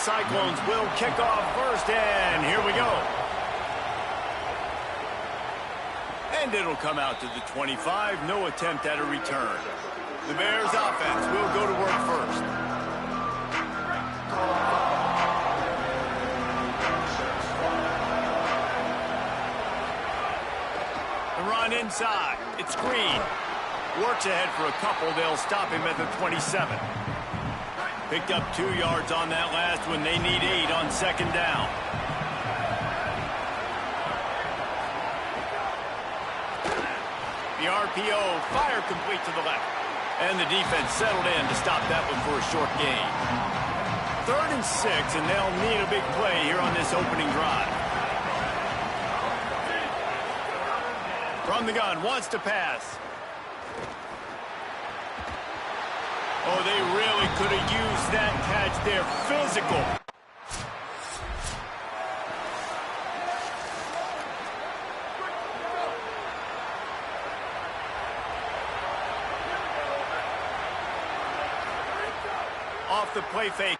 Cyclones will kick off first, and here we go. And it'll come out to the 25. No attempt at a return. The Bears offense will go to work first. The run inside. It's Green. Works ahead for a couple. They'll stop him at the 27. Picked up 2 yards on that last one. They need 8 on second down. The RPO, fire complete to the left. And the defense settled in to stop that one for a short gain. 3rd and 6, and they'll need a big play here on this opening drive. From the gun, wants to pass. Oh, they really could have used that catch there. Physical. Off the play fake.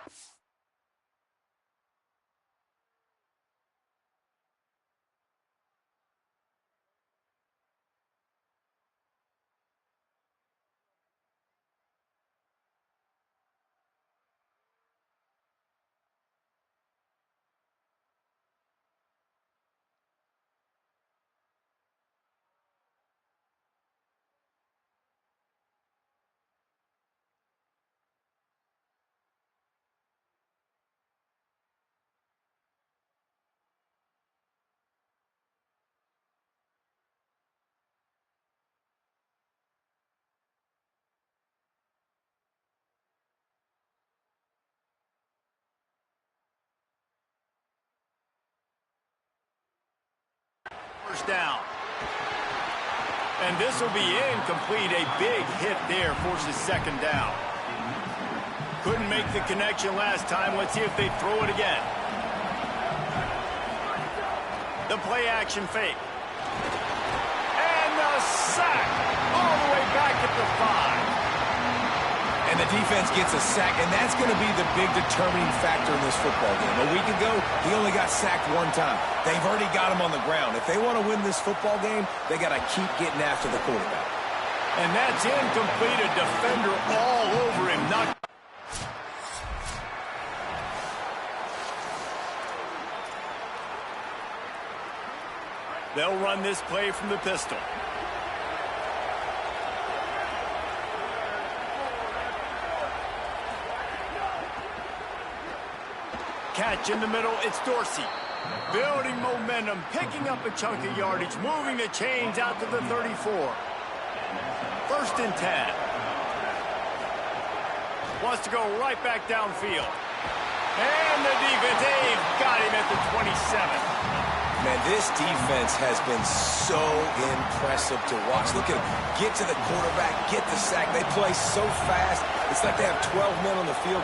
First down. And this will be incomplete. A big hit there forces second down. Couldn't make the connection last time. Let's see if they throw it again. The play action fake. And the sack all the way back at the 5. And the defense gets a sack, and that's going to be the big determining factor in this football game. A week ago, he only got sacked 1 time. They've already got him on the ground. If they want to win this football game, they got to keep getting after the quarterback. And that's incomplete. A defender all over him. They'll run this play from the pistol. Catch in the middle, it's Dorsey. Building momentum, picking up a chunk of yardage, moving the chains out to the 34. 1st and 10. Wants to go right back downfield. And the defense, they've got him at the 27. Man, this defense has been so impressive to watch. Look at them get to the quarterback, get the sack. They play so fast. It's like they have 12 men on the field.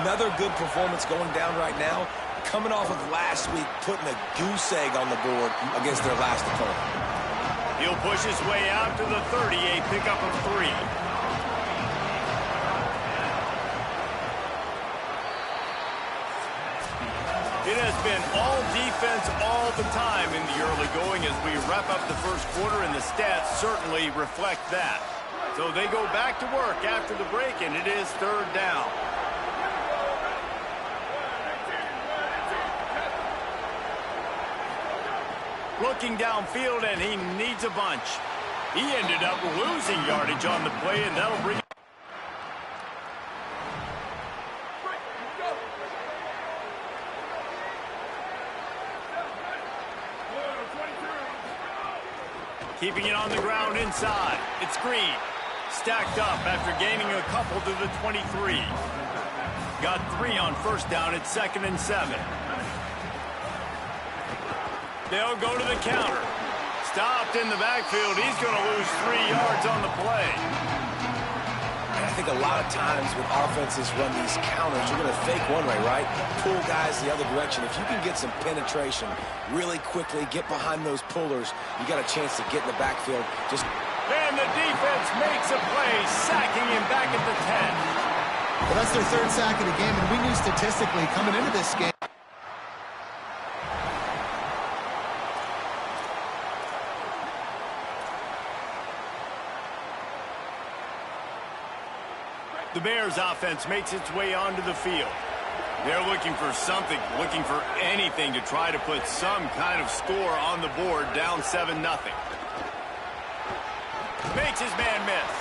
Another good performance going down right now. Coming off of last week, putting a goose egg on the board against their last opponent. He'll push his way out to the 30, a pickup of 3. It has been all defense all the time in the early going as we wrap up the first quarter, and the stats certainly reflect that. So they go back to work after the break, and it is 3rd down. Looking downfield, and he needs a bunch. He ended up losing yardage on the play, and that'll bring... Keeping it on the ground inside. It's Green. Stacked up after gaining a couple to the 23. Got 3 on first down at 2nd and 7. They'll go to the counter. Stopped in the backfield. He's going to lose 3 yards on the play. I think a lot of times when offenses run these counters, you're going to fake one way, right? Pull guys the other direction. If you can get some penetration really quickly, get behind those pullers, you got a chance to get in the backfield. And the defense makes a play, sacking him back at the 10. Well, that's their third sack of the game, and we knew statistically coming into this game. The Bears offense makes its way onto the field. They're looking for something, looking for anything to try to put some kind of score on the board, down 7-0. Makes his man miss.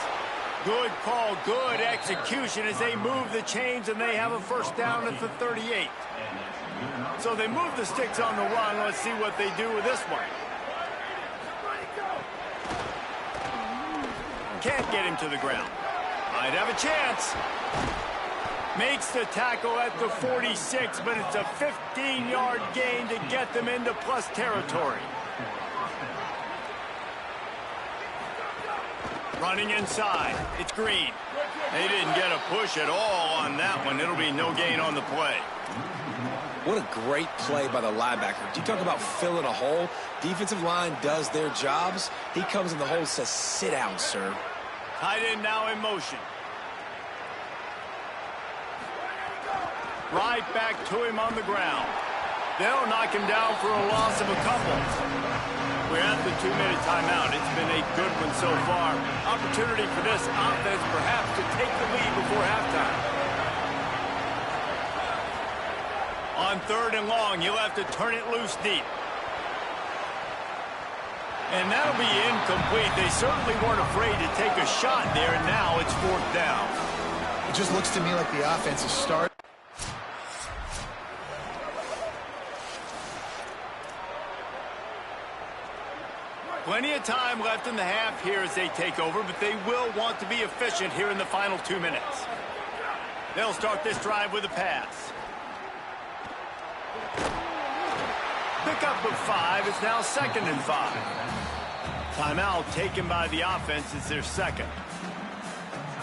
Good call, good execution as they move the chains, and they have a first down at the 38. So they move the sticks on the run. Let's see what they do with this one. Can't get him to the ground. Might have a chance. Makes the tackle at the 46, but it's a 15-yard gain to get them into plus territory. Running inside. It's Green. They didn't get a push at all on that one. It'll be no gain on the play. What a great play by the linebacker. Do you talk about filling a hole? Defensive line does their jobs. He comes in the hole and says, sit down, sir. Tight end now in motion. Right back to him on the ground. They'll knock him down for a loss of a couple. We're at the 2-minute timeout. It's been a good one so far. Opportunity for this offense perhaps to take the lead before halftime. On 3rd and long, he'll have to turn it loose deep. And that'll be incomplete. They certainly weren't afraid to take a shot there, and now it's 4th down. It just looks to me like the offense is starting. Plenty of time left in the half here as they take over, but they will want to be efficient here in the final 2 minutes. They'll start this drive with a pass. Pickup of 5. It's now 2nd and 5. Timeout taken by the offense. It's their second.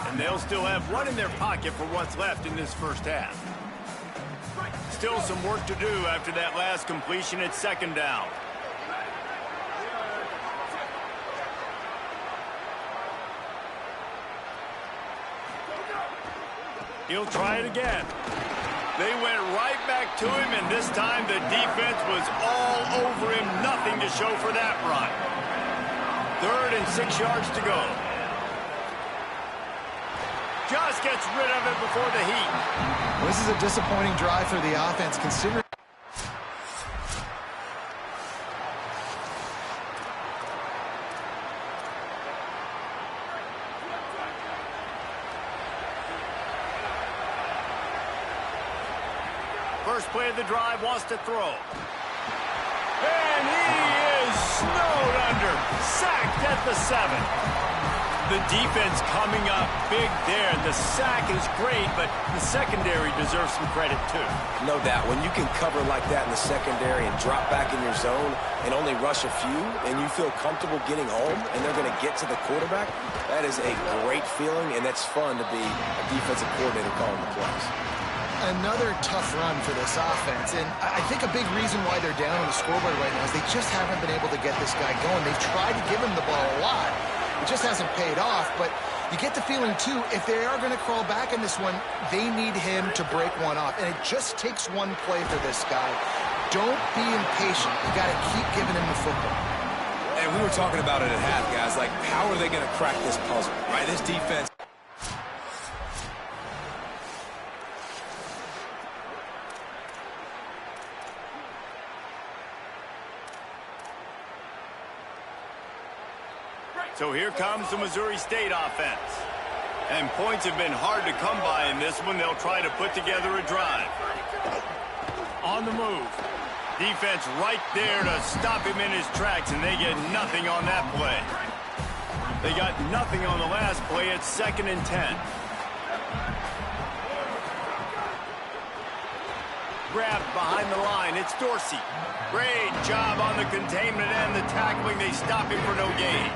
And they'll still have one in their pocket for what's left in this first half. Still some work to do after that last completion at 2nd down. He'll try it again. They went right back to him, and this time the defense was all over him. Nothing to show for that run. 3rd and 6 yards to go. Just gets rid of it before the heat. Well, this is a disappointing drive for the offense, considering. First play of the drive, wants to throw. And he is snowed under. Sacked at the 7. The defense coming up big there. The sack is great, but the secondary deserves some credit too. No doubt. When you can cover like that in the secondary and drop back in your zone and only rush a few, and you feel comfortable getting home, and they're going to get to the quarterback, that is a great feeling, and that's fun to be a defensive coordinator calling the plays. Another tough run for this offense, and I think a big reason why they're down on the scoreboard right now is they just haven't been able to get this guy going. They've tried to give him the ball a lot. It just hasn't paid off, but you get the feeling, too, if they are going to crawl back in this one, they need him to break one off, and it just takes one play for this guy. Don't be impatient. You got to keep giving him the football. And we were talking about it at half, guys, like, how are they going to crack this puzzle, right? This defense. So here comes the Missouri State offense. And points have been hard to come by in this one. They'll try to put together a drive. On the move. Defense right there to stop him in his tracks, and they get nothing on that play. They got nothing on the last play. It's 2nd and 10. Grabbed behind the line. It's Dorsey. Great job on the containment and the tackling. They stop him for no gain.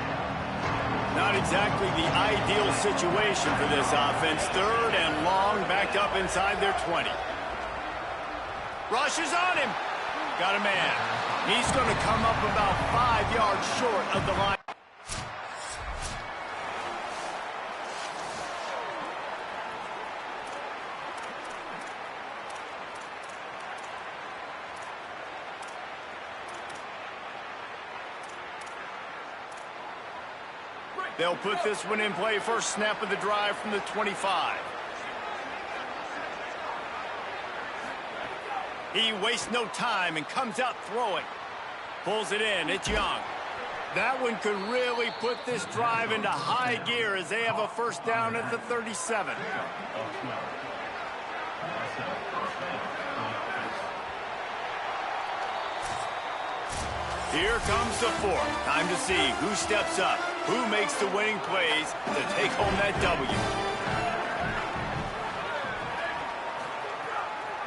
Not exactly the ideal situation for this offense. 3rd and long, backed up inside their 20. Rushes on him. Got a man. He's going to come up about 5 yards short of the line. They'll put this one in play first snap of the drive from the 25. He wastes no time and comes out throwing. Pulls it in. It's Young. That one could really put this drive into high gear as they have a first down at the 37. Here comes the fourth. Time to see who steps up, who makes the winning plays to take home that W.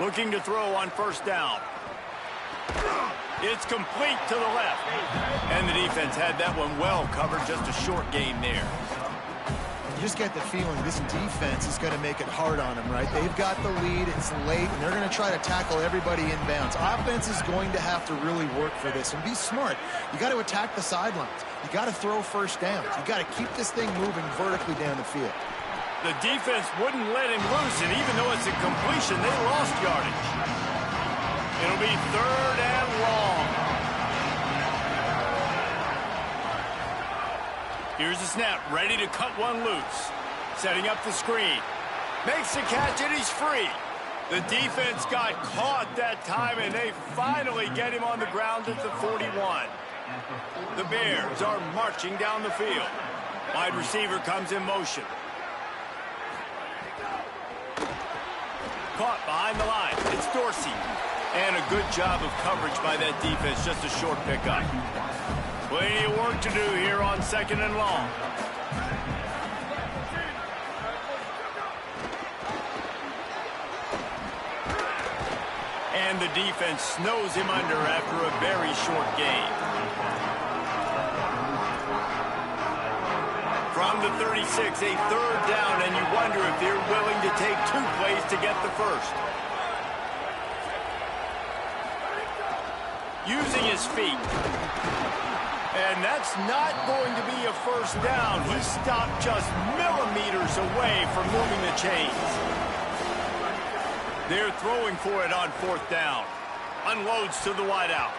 Looking to throw on first down. It's complete to the left. And the defense had that one well covered, just a short gain there. You just get the feeling this defense is going to make it hard on them, right? They've got the lead, it's late, and they're going to try to tackle everybody inbounds. Offense is going to have to really work for this and be smart. You got to attack the sidelines. You got to throw first downs. You got to keep this thing moving vertically down the field. The defense wouldn't let him loose, and even though it's a completion, they lost yardage. It'll be third and long. Here's the snap, ready to cut one loose. Setting up the screen. Makes the catch, and he's free. The defense got caught that time, and they finally get him on the ground at the 41. The Bears are marching down the field. Wide receiver comes in motion. Caught behind the line. It's Dorsey. And a good job of coverage by that defense. Just a short pickup. Plenty of work to do here on second and long. And the defense snows him under after a very short gain. From the 36, a third down, and you wonder if they're willing to take two plays to get the first. Using his feet. And that's not going to be a first down. He stopped just millimeters away from moving the chains. They're throwing for it on fourth down. Unloads to the wideout.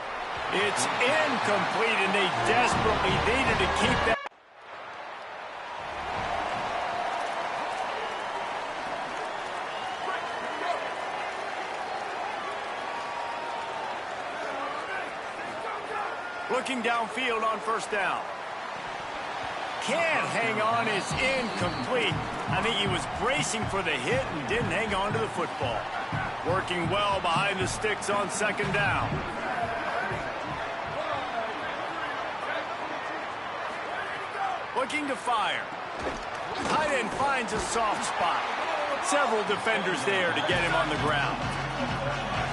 It's incomplete, and they desperately needed to keep that. Looking downfield on first down. Can't hang on, is incomplete. I think he was bracing for the hit and didn't hang on to the football. Working well behind the sticks on second down. Looking to fire. Tight end finds a soft spot. Several defenders there to get him on the ground.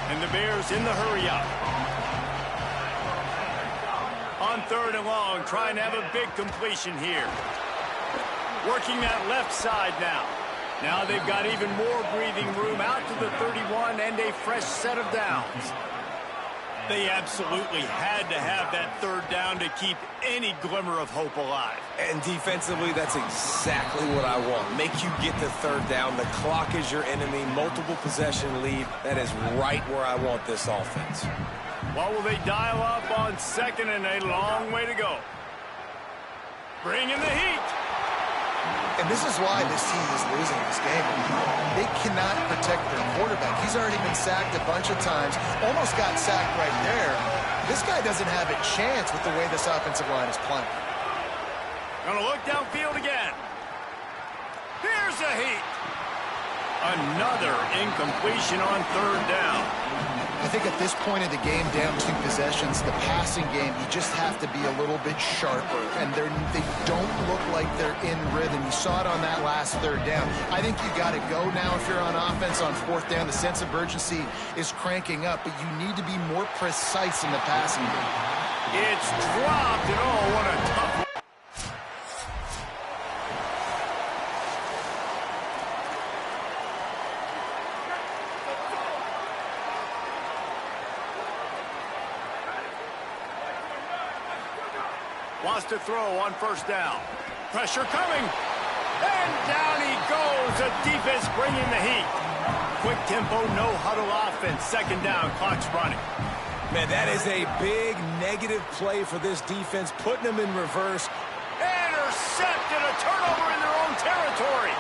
And the Bears in the hurry up. On third and long, trying to have a big completion here. Working that left side now. Now they've got even more breathing room out to the 31 and a fresh set of downs. They absolutely had to have that third down to keep any glimmer of hope alive. And defensively, that's exactly what I want. Make you get the third down. The clock is your enemy. Multiple possession lead. That is right where I want this offense. What will they dial up on second, and a long way to go? Bring in the heat. And this is why this team is losing this game. They cannot protect their quarterback. He's already been sacked a bunch of times. Almost got sacked right there. This guy doesn't have a chance with the way this offensive line is playing. Gonna look downfield again. Here's the heat. Another incompletion on third down. I think at this point of the game, down 2 possessions, the passing game, you just have to be a little bit sharper. And they don't look like they're in rhythm. You saw it on that last third down. I think you got to go now if you're on offense on fourth down. The sense of urgency is cranking up, but you need to be more precise in the passing game. It's dropped, and oh, what a tough one. Wants to throw on first down. Pressure coming. And down he goes. The defense bringing the heat. Quick tempo, no huddle offense. Second down, clock's running. Man, that is a big negative play for this defense, putting them in reverse. Intercepted. intercepted, a turnover in their own territory.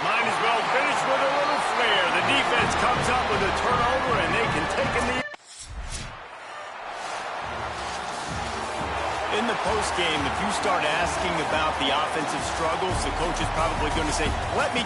Might as well finish with a little flair. The defense comes up with a turnover, and they can take a knee. In the postgame, if you start asking about the offensive struggles, the coach is probably going to say, let me...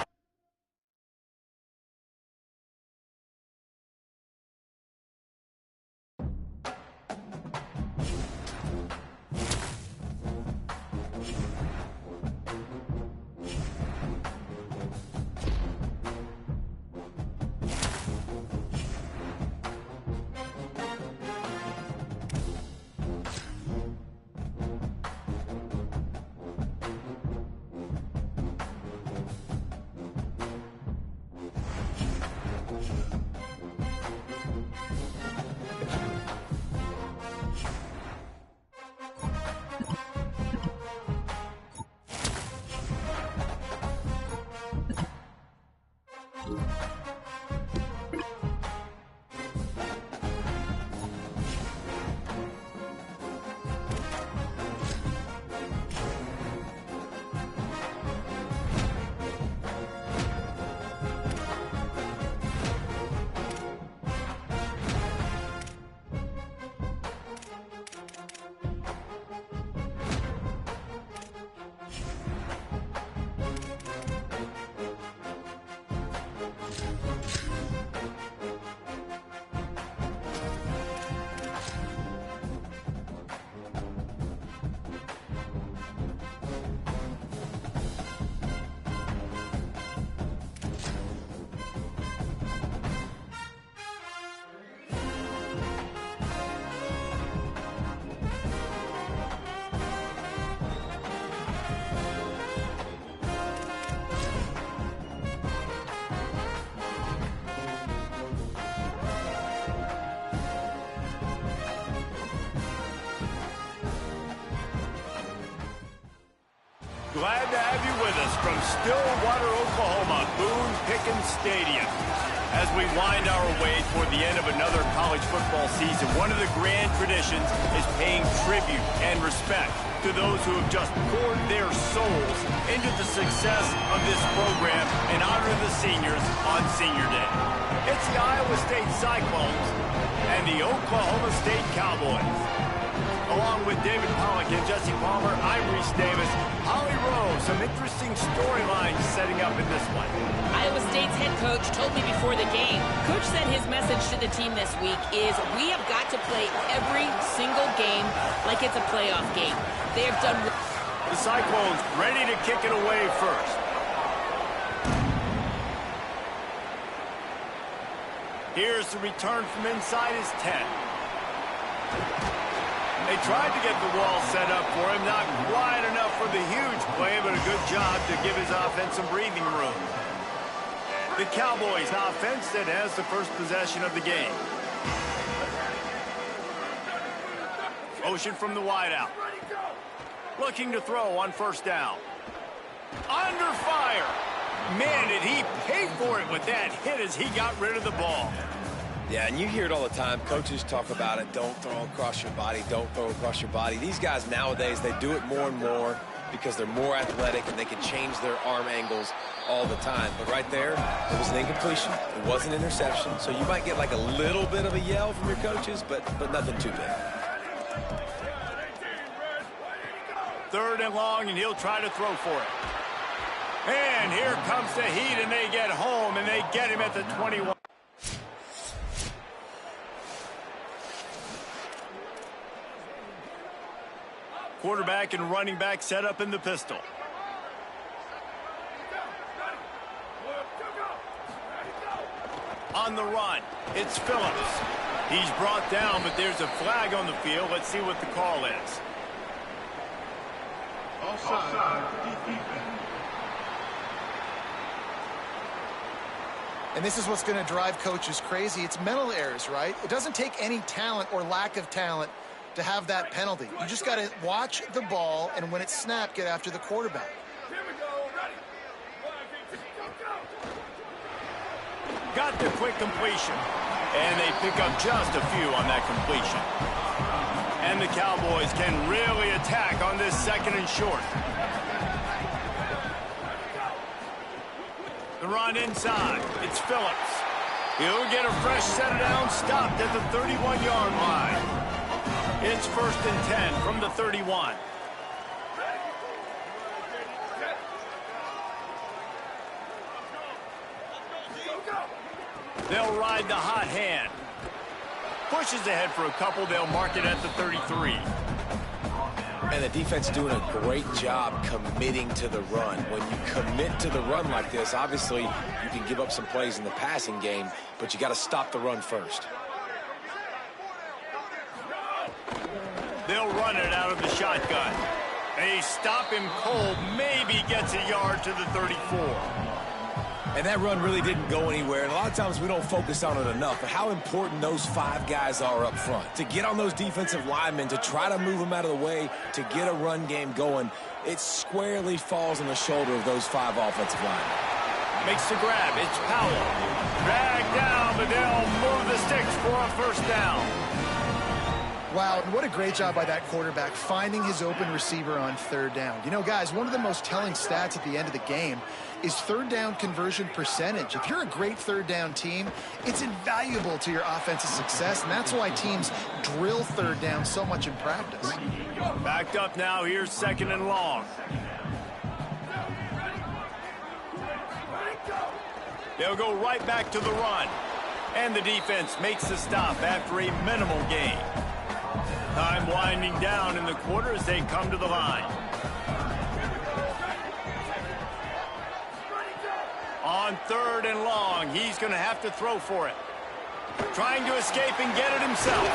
Glad to have you with us from Stillwater, Oklahoma, Boone Pickens Stadium. As we wind our way toward the end of another college football season, one of the grand traditions is paying tribute and respect to those who have just poured their souls into the success of this program and honor the seniors on Senior Day. It's the Iowa State Cyclones and the Oklahoma State Cowboys. Along with David Pollock and Jesse Palmer, I'm Reese Davis. Holly Rowe, some interesting storylines setting up in this one. Iowa State's head coach told me before the game, Coach said his message to the team this week is we have got to play every single game like it's a playoff game. They have done... The Cyclones ready to kick it away first. Here's the return from inside his 10. They tried to get the wall set up for him, not quite enough for the huge play, but a good job to give his offense some breathing room. The Cowboys offense that has the first possession of the game. Motion from the wideout. Looking to throw on first down. Under fire. Man, did he pay for it with that hit as he got rid of the ball. Yeah, and you hear it all the time. Coaches talk about it. Don't throw across your body. Don't throw across your body. These guys nowadays, they do it more and more because they're more athletic and they can change their arm angles all the time. But right there, it was an incompletion. It was an interception. So you might get like a little bit of a yell from your coaches, but nothing too big. Third and long, and he'll try to throw for it. And here comes the heat, and they get home, and they get him at the 21. Quarterback and running back set up in the pistol. On the run, it's Phillips. He's brought down, but there's a flag on the field. Let's see what the call is. Offside. And this is what's going to drive coaches crazy. It's mental errors, right? It doesn't take any talent or lack of talent to have that penalty. You just got to watch the ball, and when it's snapped, get after the quarterback. Got the quick completion. And they pick up just a few on that completion. And the Cowboys can really attack on this 2nd and short. The run inside. It's Phillips. He'll get a fresh set of downs stopped at the 31-yard line. It's 1st and 10 from the 31. They'll ride the hot hand. Pushes ahead for a couple. They'll mark it at the 33. And the defense doing a great job committing to the run. When you commit to the run like this, obviously you can give up some plays in the passing game, but you got to stop the run first. They'll run it out of the shotgun. They stop him cold. Maybe gets a yard to the 34. And that run really didn't go anywhere. And a lot of times we don't focus on it enough. But how important those 5 guys are up front. To get on those defensive linemen, to try to move them out of the way, to get a run game going, it squarely falls on the shoulder of those 5 offensive linemen. Makes the grab. It's Powell. Dragged down, but they'll move the sticks for a 1st down. Wow, and what a great job by that quarterback finding his open receiver on 3rd down. You know, guys, one of the most telling stats at the end of the game is 3rd down conversion percentage. If you're a great 3rd down team, it's invaluable to your offensive success, and that's why teams drill 3rd down so much in practice. Backed up now. Here's 2nd and long. They'll go right back to the run. And the defense makes the stop after a minimal gain. Time winding down in the quarter as they come to the line. On 3rd and long, he's going to have to throw for it. Trying to escape and get it himself.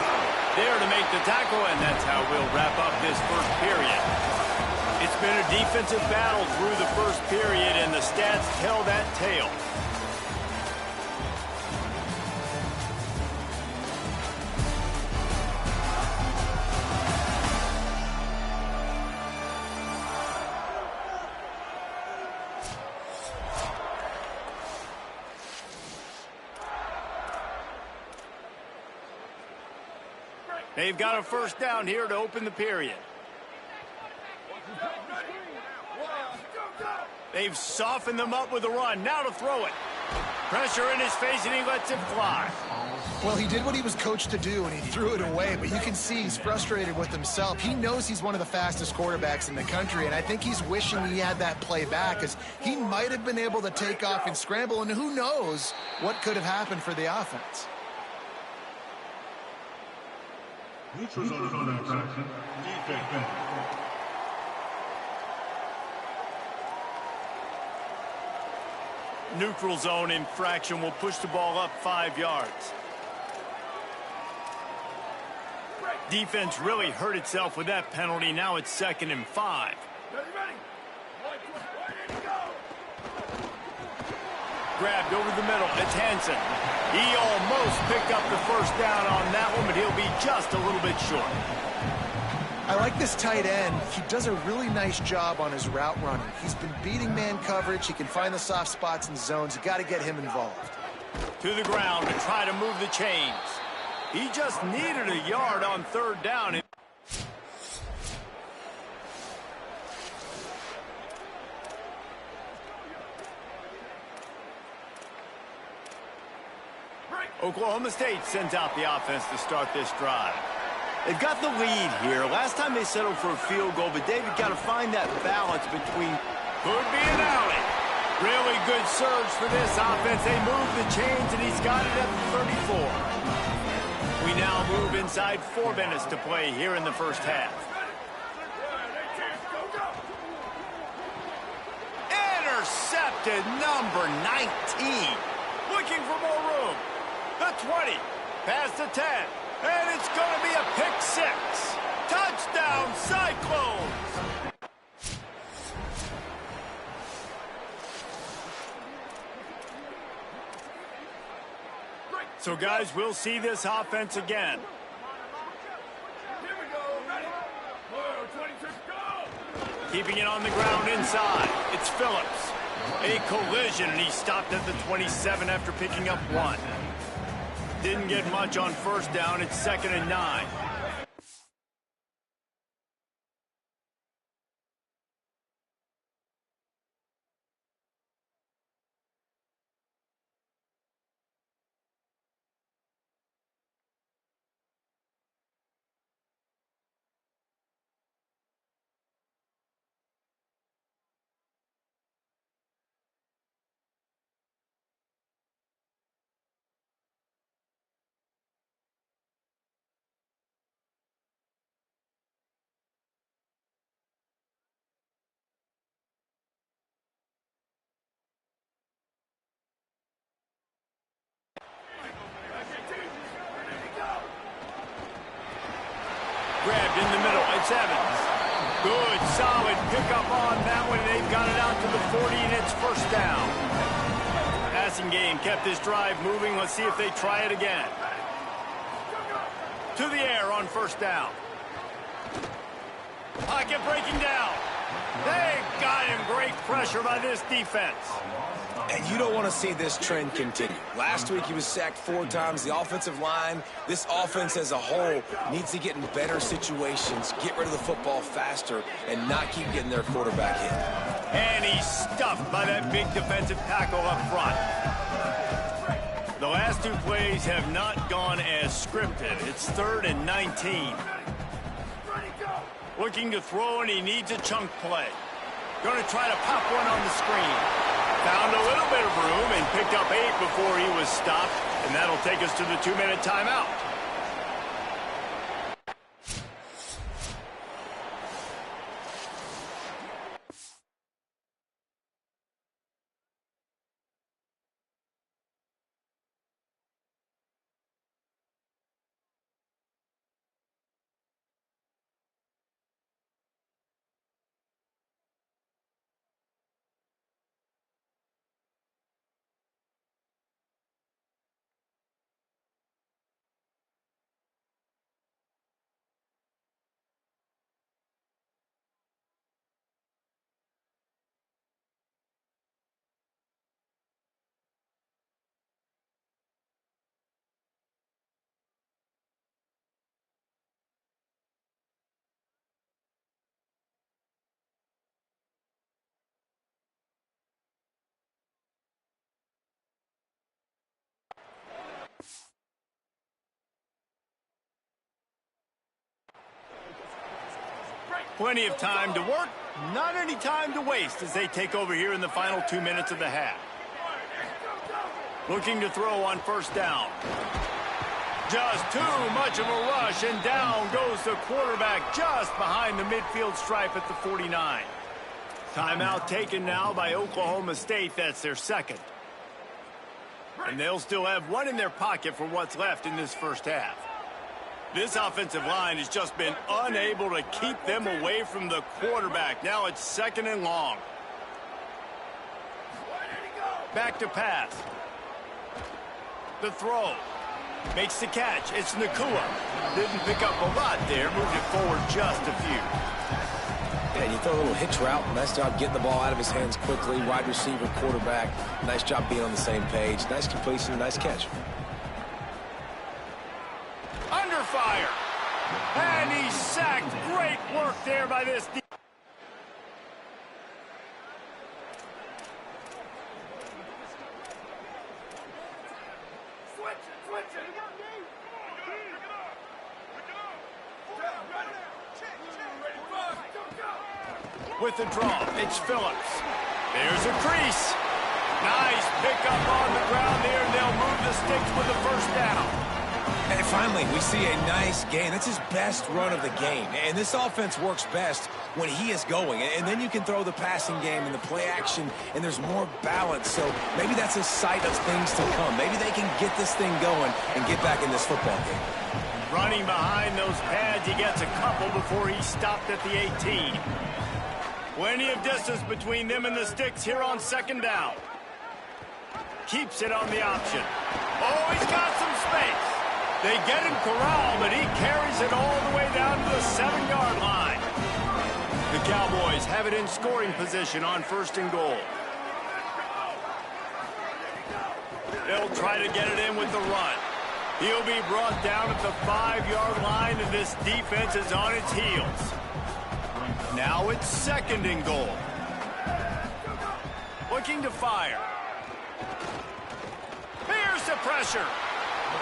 There to make the tackle, and that's how we'll wrap up this 1st period. It's been a defensive battle through the 1st period, and the stats tell that tale. They've got a 1st down here to open the period. They've softened them up with a run. Now to throw it. Pressure in his face, and he lets it fly. Well, he did what he was coached to do, and he threw it away, but you can see he's frustrated with himself. He knows he's one of the fastest quarterbacks in the country, and I think he's wishing he had that play back, because he might have been able to take off and scramble, and who knows what could have happened for the offense. Neutral zone infraction will push the ball up 5 yards. Defense really hurt itself with that penalty. Now it's 2nd and 5. Grabbed over the middle. It's Hansen. He almost picked up the 1st down on that one, but he'll be just a little bit short. I like this tight end. He does a really nice job on his route running. He's been beating man coverage. He can find the soft spots in zones. You got to get him involved. To the ground to try to move the chains. He just needed a yard on 3rd down. Oklahoma State sends out the offense to start this drive. They've got the lead here. Last time they settled for a field goal, but David got to find that balance between could be an alley. Really good surge for this offense. They move the chains, and he's got it at the 34. We now move inside 4 minutes to play here in the 1st half. Intercepted, number 19. Looking for more room. The 20, past the 10, and it's going to be a pick 6. Touchdown, Cyclones! So, guys, we'll see this offense again. Keeping it on the ground inside. It's Phillips. A collision, and he stopped at the 27 after picking up 1. Didn't get much on 1st down. It's 2nd and 9. Grabbed in the middle. It's Evans. Good, solid pickup on that one. They've got it out to the 40, and it's first down. Passing game kept this drive moving. Let's see if they try it again. To the air on first down. Pocket breaking down. They got him. Great pressure by this defense. And you don't want to see this trend continue. Last week he was sacked 4 times. The offensive line, this offense as a whole, needs to get in better situations, get rid of the football faster, and not keep getting their quarterback hit. And he's stuffed by that big defensive tackle up front. The last 2 plays have not gone as scripted. It's 3rd and 19. Looking to throw, and he needs a chunk play. Going to try to pop one on the screen. Found a little bit of room and picked up 8 before he was stopped, and that'll take us to the 2-minute timeout. Plenty of time to work, not any time to waste as they take over here in the final 2 minutes of the half. Looking to throw on first down. Just too much of a rush, and down goes the quarterback just behind the midfield stripe at the 49. Timeout taken now by Oklahoma State. That's their second. And they'll still have one in their pocket for what's left in this first half. This offensive line has just been unable to keep them away from the quarterback. Now it's 2nd and long. Back to pass. The throw. Makes the catch. It's Nakua. Didn't pick up a lot there. Moved it forward just a few. And you throw a little hitch route. Nice job getting the ball out of his hands quickly. Wide receiver, quarterback. Nice job being on the same page. Nice completion, nice catch. Under fire. And he's sacked. Great work there by this defense. With the draw, it's Phillips. There's a crease. Nice pickup on the ground there, and they'll move the sticks with the first down. And finally, we see a nice gain. That's his best run of the game. And this offense works best when he is going. And then you can throw the passing game and the play action, and there's more balance. So maybe that's a sight of things to come. Maybe they can get this thing going and get back in this football game. Running behind those pads, he gets a couple before he stopped at the 18. Plenty of distance between them and the sticks here on 2nd down. Keeps it on the option. Oh, he's got some space. They get him corralled, but he carries it all the way down to the 7-yard line. The Cowboys have it in scoring position on 1st and goal. They'll try to get it in with the run. He'll be brought down at the 5-yard line, and this defense is on its heels. Now it's 2nd and goal. Looking to fire. Here's the pressure.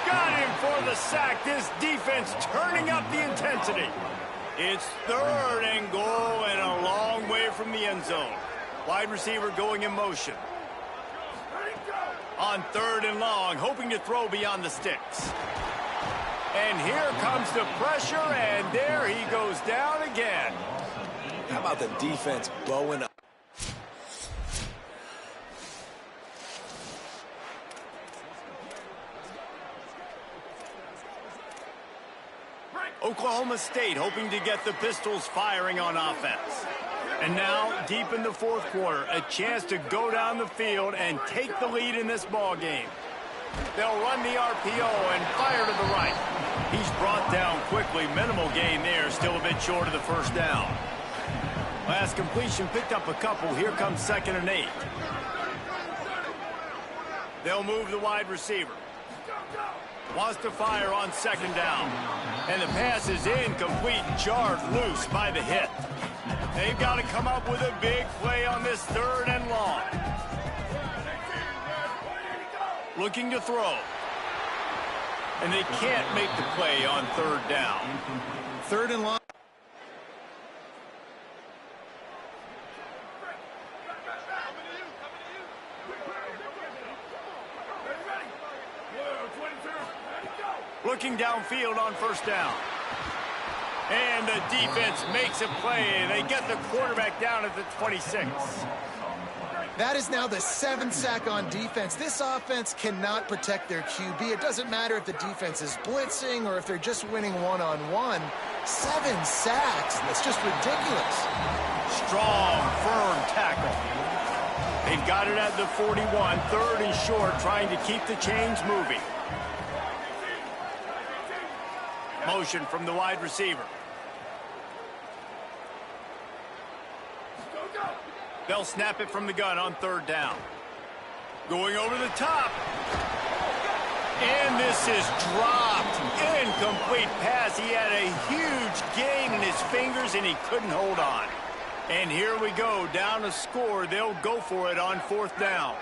Got him for the sack. This defense turning up the intensity. It's 3rd and goal and a long way from the end zone. Wide receiver going in motion. On 3rd and long, hoping to throw beyond the sticks. And here comes the pressure, and there he goes down again. How about the defense bowing up? Oklahoma State hoping to get the Pistols firing on offense. And now, deep in the fourth quarter, a chance to go down the field and take the lead in this ball game. They'll run the RPO and fire to the right. He's brought down quickly. Minimal gain there, still a bit short of the first down. Last completion picked up a couple. Here comes 2nd and 8. They'll move the wide receiver. Wants to fire on 2nd down. And the pass is incomplete, jarred loose by the hit. They've got to come up with a big play on this 3rd and long. Looking to throw. And they can't make the play on 3rd down. 3rd and long. Looking downfield on 1st down. And the defense makes a play. They get the quarterback down at the 26. That is now the 7th sack on defense. This offense cannot protect their QB. It doesn't matter if the defense is blitzing or if they're just winning one-on-one. 7 sacks. That's just ridiculous. Strong, firm tackle. They've got it at the 41. 3rd and short, trying to keep the chains moving. Motion from the wide receiver. They'll snap it from the gun on 3rd down. Going over the top. And this is dropped. Incomplete pass. He had a huge gain in his fingers and he couldn't hold on. And here we go, down a score. They'll go for it on 4th down.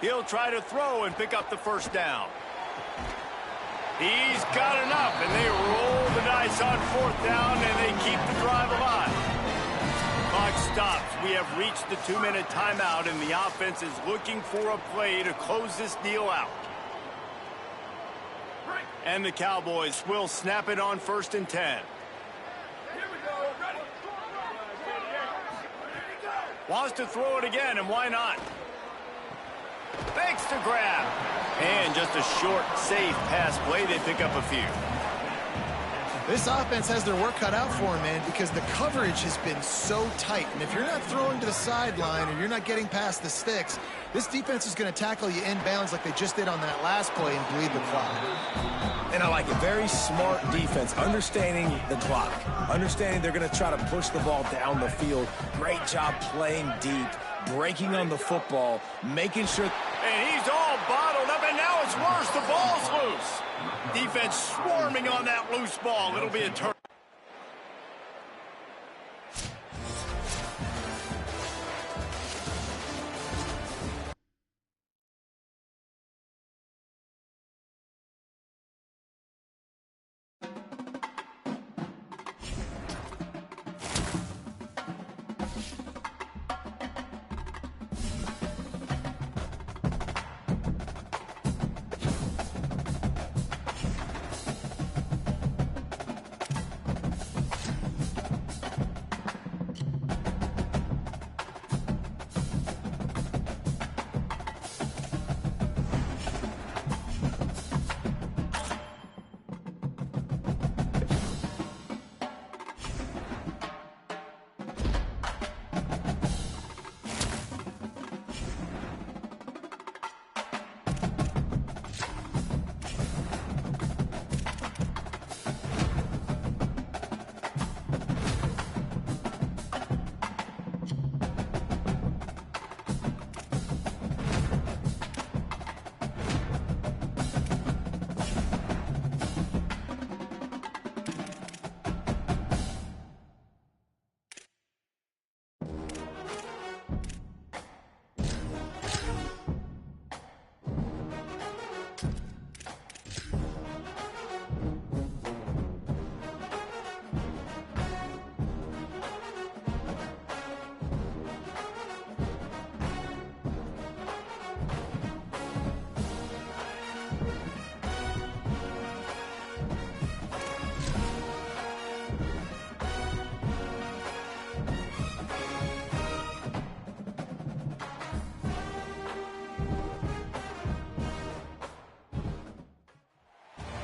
He'll try to throw and pick up the 1st down. He's got enough, and they roll the dice on 4th down, and they keep the drive alive. Clock stops. We have reached the 2-minute timeout, and the offense is looking for a play to close this deal out. And the Cowboys will snap it on 1st and 10. Wants to throw it again, and why not? Fakes to grab. And just a short, safe pass play. They pick up a few. This offense has their work cut out for them, man, because the coverage has been so tight. And if you're not throwing to the sideline or you're not getting past the sticks, this defense is going to tackle you inbounds like they just did on that last play and bleed the clock. And I like it. Very smart defense, understanding the clock, understanding they're going to try to push the ball down the field. Great job playing deep, breaking on the football, making sure. And he's all bottled up, and now it's worse. The ball's loose. Defense swarming on that loose ball. It'll be a turn.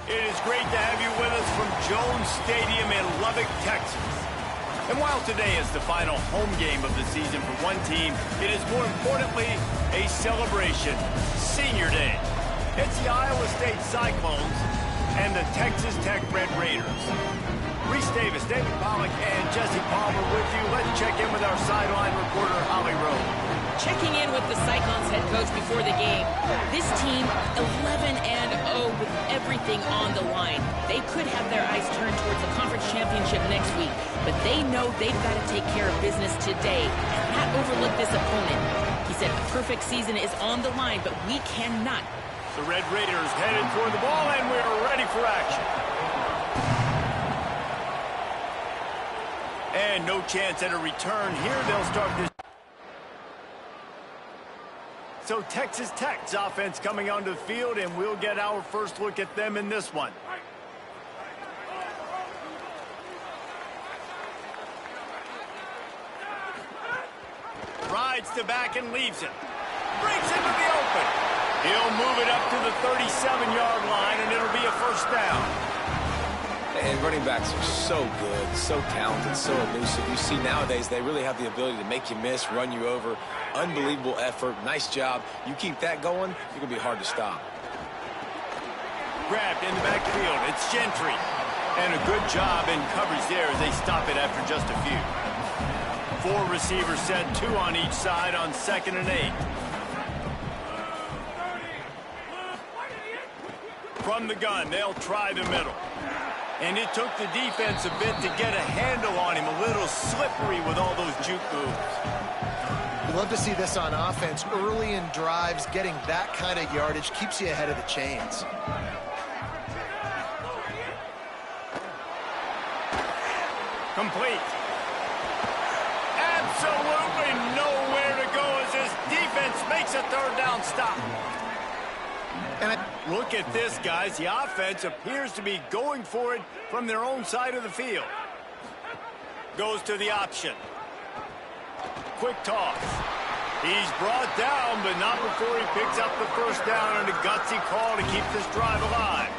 It is great to have you with us from Jones Stadium in Lubbock, Texas. And while today is the final home game of the season for one team, it is more importantly a celebration, Senior Day. It's the Iowa State Cyclones and the Texas Tech Red Raiders. Reese Davis, David Pollack, and Jesse Palmer with you. Let's check in with our sideline reporter, Holly Rowe. Checking in with the Cyclones head coach before the game. This team, 11-0 with everything on the line. They could have their eyes turned towards the conference championship next week, but they know they've got to take care of business today and not overlook this opponent. He said a perfect season is on the line, but we cannot. The Red Raiders headed for the ball, and we're ready for action. And no chance at a return here. They'll start this. So Texas Tech's offense coming onto the field, and we'll get our first look at them in this one. Rides to back and leaves it. Breaks into the open. He'll move it up to the 37-yard line, and it'll be a first down. And running backs are so good, so talented, so elusive. You see nowadays they really have the ability to make you miss, run you over. Unbelievable effort. Nice job. You keep that going, you're going to be hard to stop. Grabbed in the backfield. It's Gentry. And a good job in coverage there as they stop it after just a few. 4 receivers set, 2 on each side on 2nd and 8. From the gun, they'll try the middle. And it took the defense a bit to get a handle on him. A little slippery with all those juke moves. You love to see this on offense. Early in drives, getting that kind of yardage keeps you ahead of the chains. Complete. Absolutely nowhere to go as this defense makes a 3rd down stop. And look at this, guys. The offense appears to be going for it from their own side of the field. Goes to the option. Quick toss. He's brought down, but not before he picks up the first down, and a gutsy call to keep this drive alive.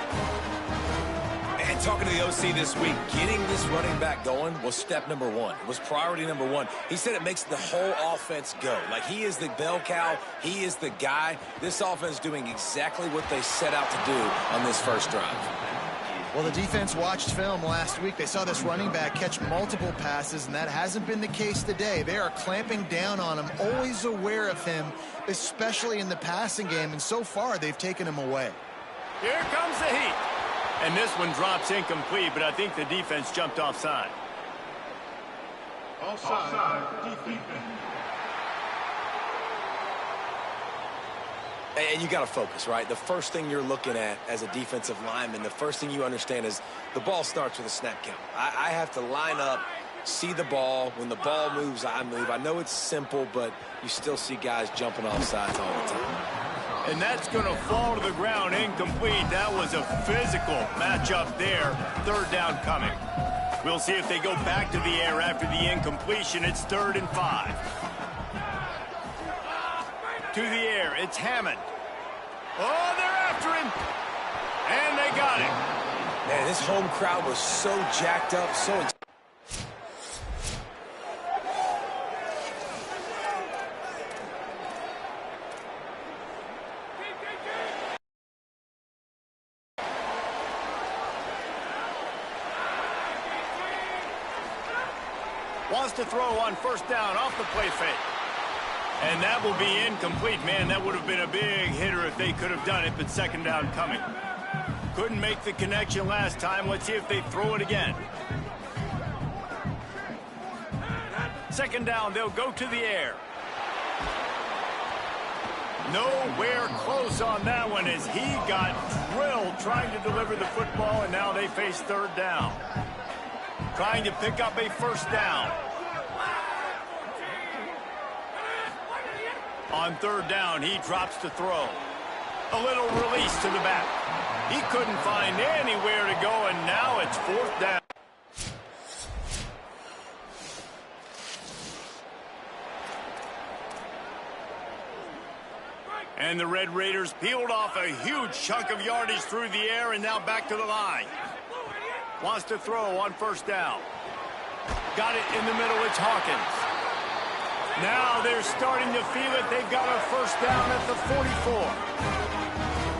And talking to the OC this week, getting this running back going was step number 1. It was priority number 1. He said it makes the whole offense go. Like, he is the bell cow. He is the guy. This offense is doing exactly what they set out to do on this first drive. Well, the defense watched film last week. They saw this running back catch multiple passes, and that hasn't been the case today. They are clamping down on him, always aware of him, especially in the passing game, and so far they've taken him away. Here comes the heat. And this one drops incomplete, but I think the defense jumped offside. Offside, defense. And you got to focus, right? The first thing you're looking at as a defensive lineman, the first thing you understand is the ball starts with a snap count. I have to line up, see the ball. When the ball moves, I move. I know it's simple, but you still see guys jumping off sides all the time. And that's going to fall to the ground incomplete. That was a physical matchup there. 3rd down coming. We'll see if they go back to the air after the incompletion. It's 3rd and 5. To the air, it's Hammond. Oh, they're after him. And they got him. Man, this home crowd was so jacked up, so excited. Wants to throw on 1st down off the play fake. And that will be incomplete. Man, that would have been a big hitter if they could have done it, but 2nd down coming. Couldn't make the connection last time. Let's see if they throw it again. 2nd down, they'll go to the air. Nowhere close on that one as he got drilled trying to deliver the football, and now they face 3rd down. Trying to pick up a 1st down. On 3rd down, he drops to throw. A little release to the back. He couldn't find anywhere to go, and now it's 4th down. And the Red Raiders peeled off a huge chunk of yardage through the air and now back to the line. Wants to throw on first down. Got it in the middle. It's Hawkins. Now they're starting to feel it. They've got a first down at the 44.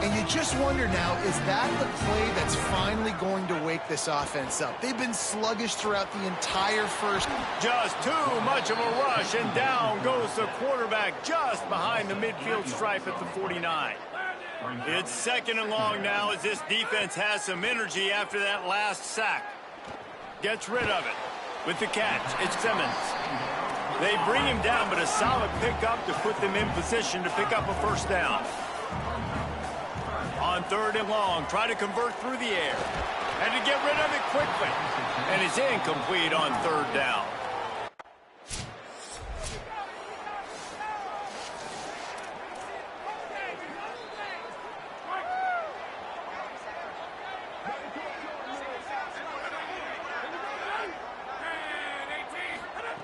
And you just wonder now, is that the play that's finally going to wake this offense up? They've been sluggish throughout the entire first. Just too much of a rush, and down goes the quarterback just behind the midfield stripe at the 49. It's second and long now as this defense has some energy after that last sack. Gets rid of it with the catch. It's Simmons. They bring him down, but a solid pickup to put them in position to pick up a first down. On third and long, try to convert through the air. And to get rid of it quickly. And it's incomplete on third down.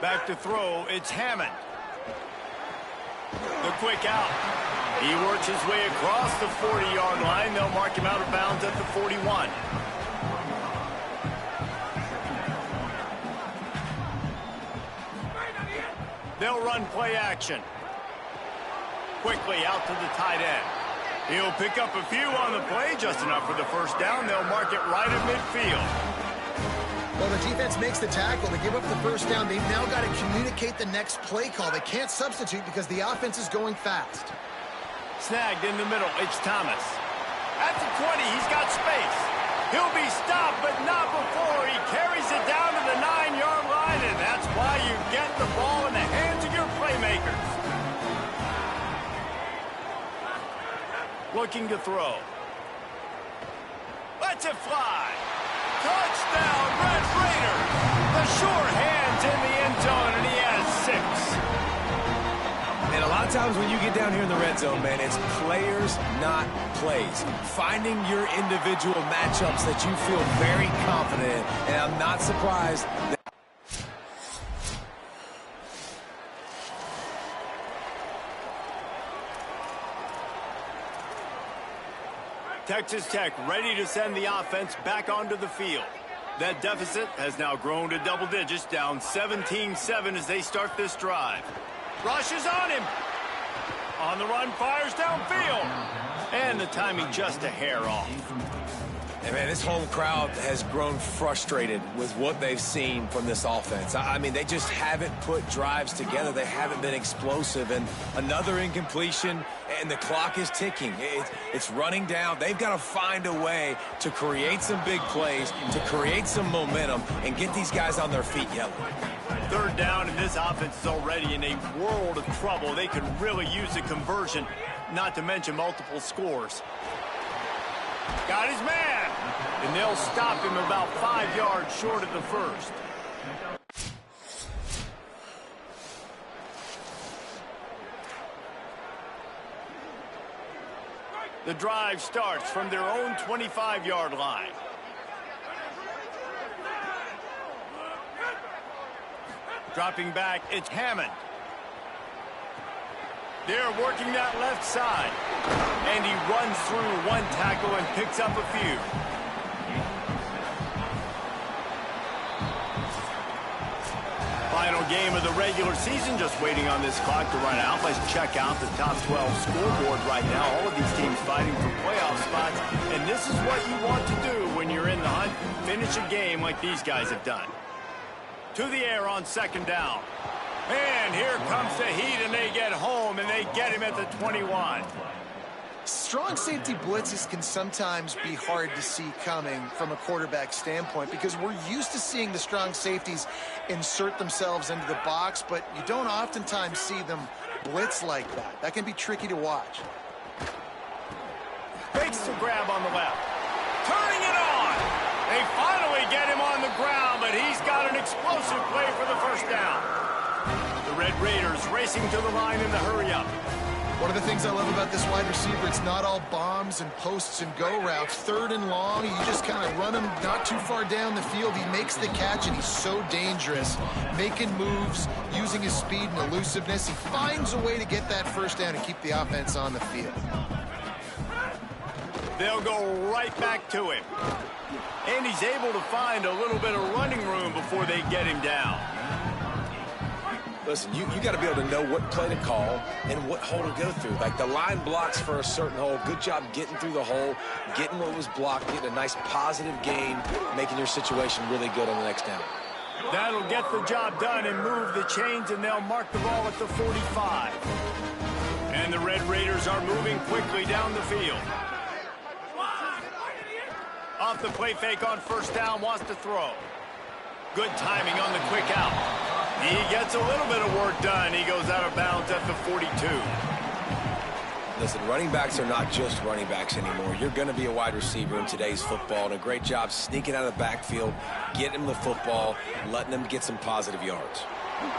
Back to throw, it's Hammond. The quick out. He works his way across the 40-yard line. They'll mark him out of bounds at the 41. They'll run play action. Quickly out to the tight end. He'll pick up a few on the play, just enough for the first down. They'll mark it right at midfield. Well, the defense makes the tackle. They give up the first down. They've now got to communicate the next play call. They can't substitute because the offense is going fast. Snagged in the middle. It's Thomas. At the 20, he's got space. He'll be stopped, but not before he carries it down to the 9-yard line, and that's why you get the ball in the hands of your playmakers. Looking to throw. Lets it fly. Touchdown, Red Raiders. The sure hands in the end zone, and he has 6. And a lot of times when you get down here in the red zone, man, it's players, not plays. Finding your individual matchups that you feel very confident in. And I'm not surprised that Texas Tech ready to send the offense back onto the field. That deficit has now grown to double digits, down 17-7 as they start this drive. Rushes on him. On the run, fires downfield. And the timing just a hair off. And man, this whole crowd has grown frustrated with what they've seen from this offense. I mean, they just haven't put drives together. They haven't been explosive. And another incompletion, and the clock is ticking. It's running down. They've got to find a way to create some big plays, to create some momentum, and get these guys on their feet yelling. Third down, and this offense is already in a world of trouble. They could really use a conversion, not to mention multiple scores. Got his man, and they'll stop him about 5 yards short of the first. The drive starts from their own 25-yard line. Dropping back, it's Hammond. They're working that left side. And he runs through one tackle and picks up a few. Final game of the regular season, just waiting on this clock to run out. Let's check out the top 12 scoreboard right now. All of these teams fighting for playoff spots. And this is what you want to do when you're in the hunt. Finish a game like these guys have done. To the air on second down. And here comes the heat, and they get home, and they get him at the 21. Strong safety blitzes can sometimes be hard to see coming from a quarterback standpoint because we're used to seeing the strong safeties insert themselves into the box, but you don't oftentimes see them blitz like that. That can be tricky to watch. Fakes the grab on the left. Turning it on. They finally get him on the ground, but he's got an explosive play for the first down. The Red Raiders racing to the line in the hurry-up. One of the things I love about this wide receiver, it's not all bombs and posts and go routes. Third and long, you just kind of run him not too far down the field. He makes the catch, and he's so dangerous, making moves, using his speed and elusiveness. He finds a way to get that first down and keep the offense on the field. They'll go right back to him. And he's able to find a little bit of running room before they get him down. Listen, you got to be able to know what play to call and what hole to go through. Like the line blocks for a certain hole. Good job getting through the hole, getting what was blocked, getting a nice positive gain, making your situation really good on the next down. That'll get the job done and move the chains, and they'll mark the ball at the 45. And the Red Raiders are moving quickly down the field. Off the play fake on first down, wants to throw. Good timing on the quick out. He gets a little bit of work done. He goes out of bounds at the 42. Listen, running backs are not just running backs anymore. You're going to be a wide receiver in today's football, and a great job sneaking out of the backfield, getting him the football, letting him get some positive yards.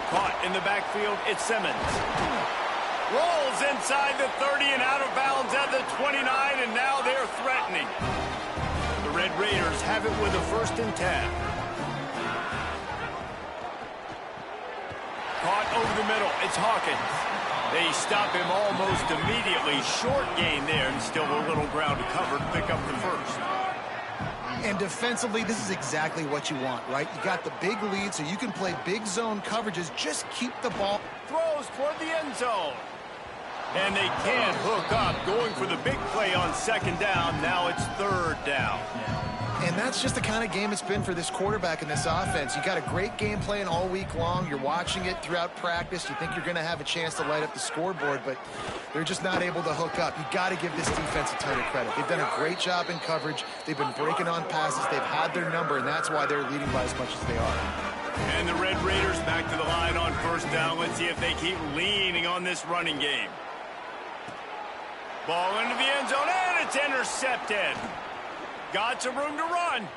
Caught in the backfield, it's Simmons. Rolls inside the 30 and out of bounds at the 29, and now they're threatening. The Red Raiders have it with a 1st and 10. Caught over the middle, it's Hawkins. They stop him almost immediately. Short gain there, and still a little ground to cover to pick up the first. And defensively, this is exactly what you want, right? You got the big lead, so you can play big zone coverages. Just keep the ball. Throws toward the end zone. And they can't hook up. Going for the big play on 2nd down. Now it's 3rd down. And that's just the kind of game it's been for this quarterback in this offense. You got a great game plan all week long. You're watching it throughout practice. You think you're going to have a chance to light up the scoreboard, but they're just not able to hook up. You got to give this defense a ton of credit. They've done a great job in coverage. They've been breaking on passes. They've had their number, and that's why they're leading by as much as they are. And the Red Raiders back to the line on 1st down. Let's see if they keep leaning on this running game. Ball into the end zone, and it's intercepted. Got some room to run.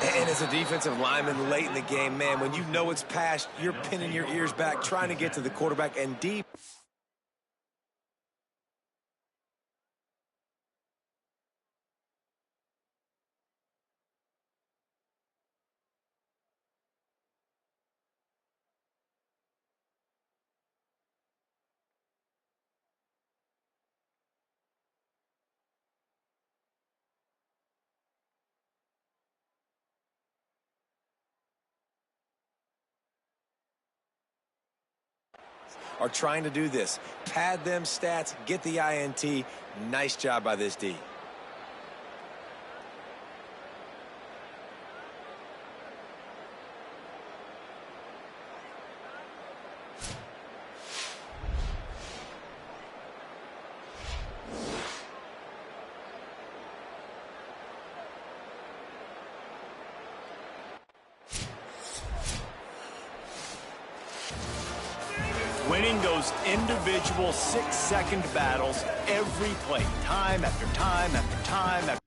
And as a defensive lineman late in the game, man, when you know it's past, you're pinning your ears back, trying to get to the quarterback and deep. Are trying to do this. Pad them stats, get the INT. Nice job by this D. Winning those individual 6-second battles every play, time after time after time after.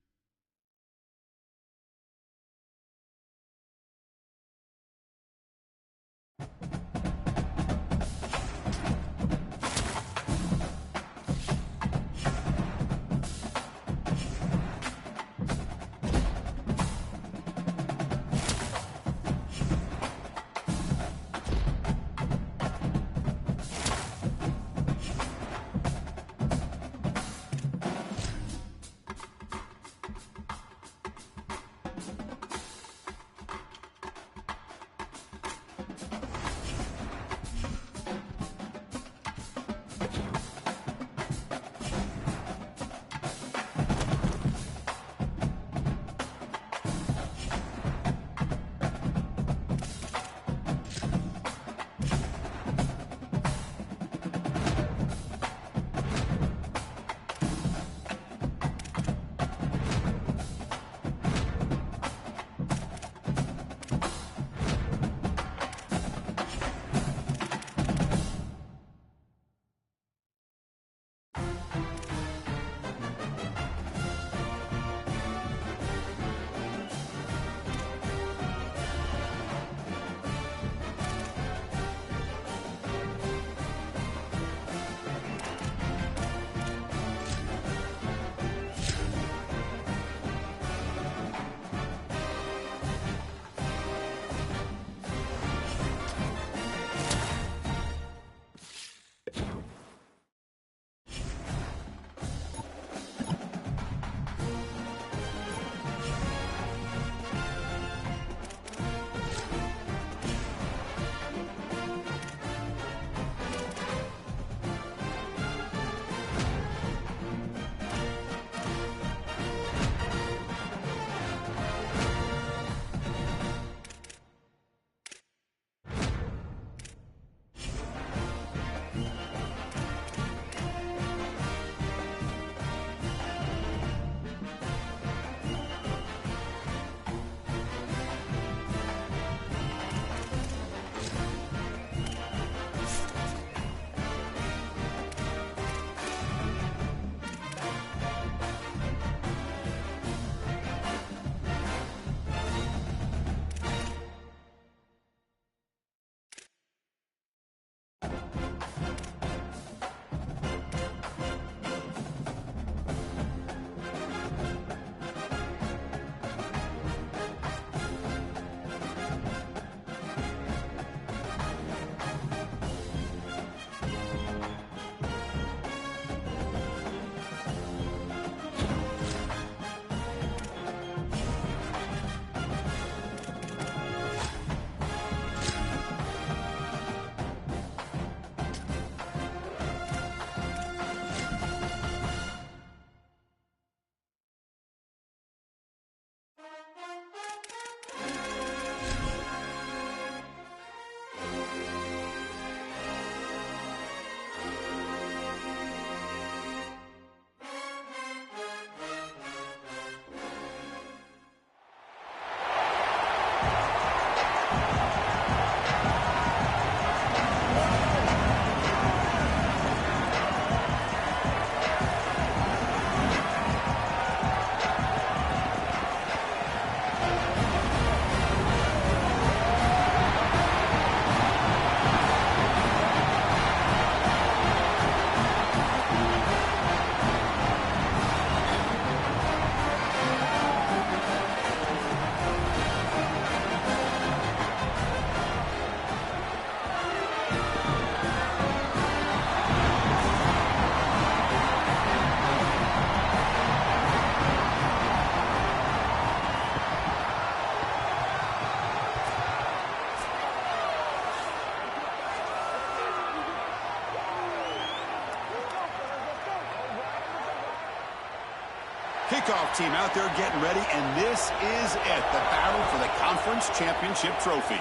kickoff team out there getting ready, and this is it, the battle for the conference championship trophy.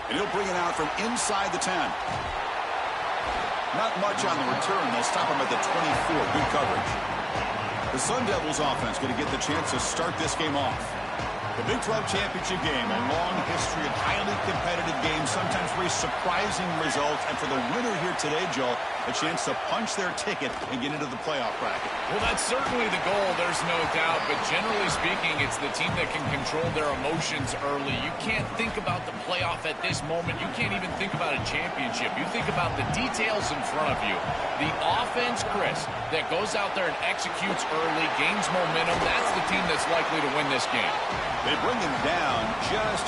And he'll bring it out from inside the 10. Not much on the return. They'll stop him at the 24. Good coverage. The Sun Devils offense going to get the chance to start this game off. The Big 12 championship game, a long history of highly competitive games, sometimes very surprising results. And for the winner here today, Joel, a chance to punch their ticket and get into the playoff bracket. Well, that's certainly the goal, there's no doubt. But generally speaking, it's the team that can control their emotions early. You can't think about the playoff at this moment. You can't even think about a championship. You think about the details in front of you. The offense, Chris, that goes out there and executes early, gains momentum, that's the team that's likely to win this game. They bring him down just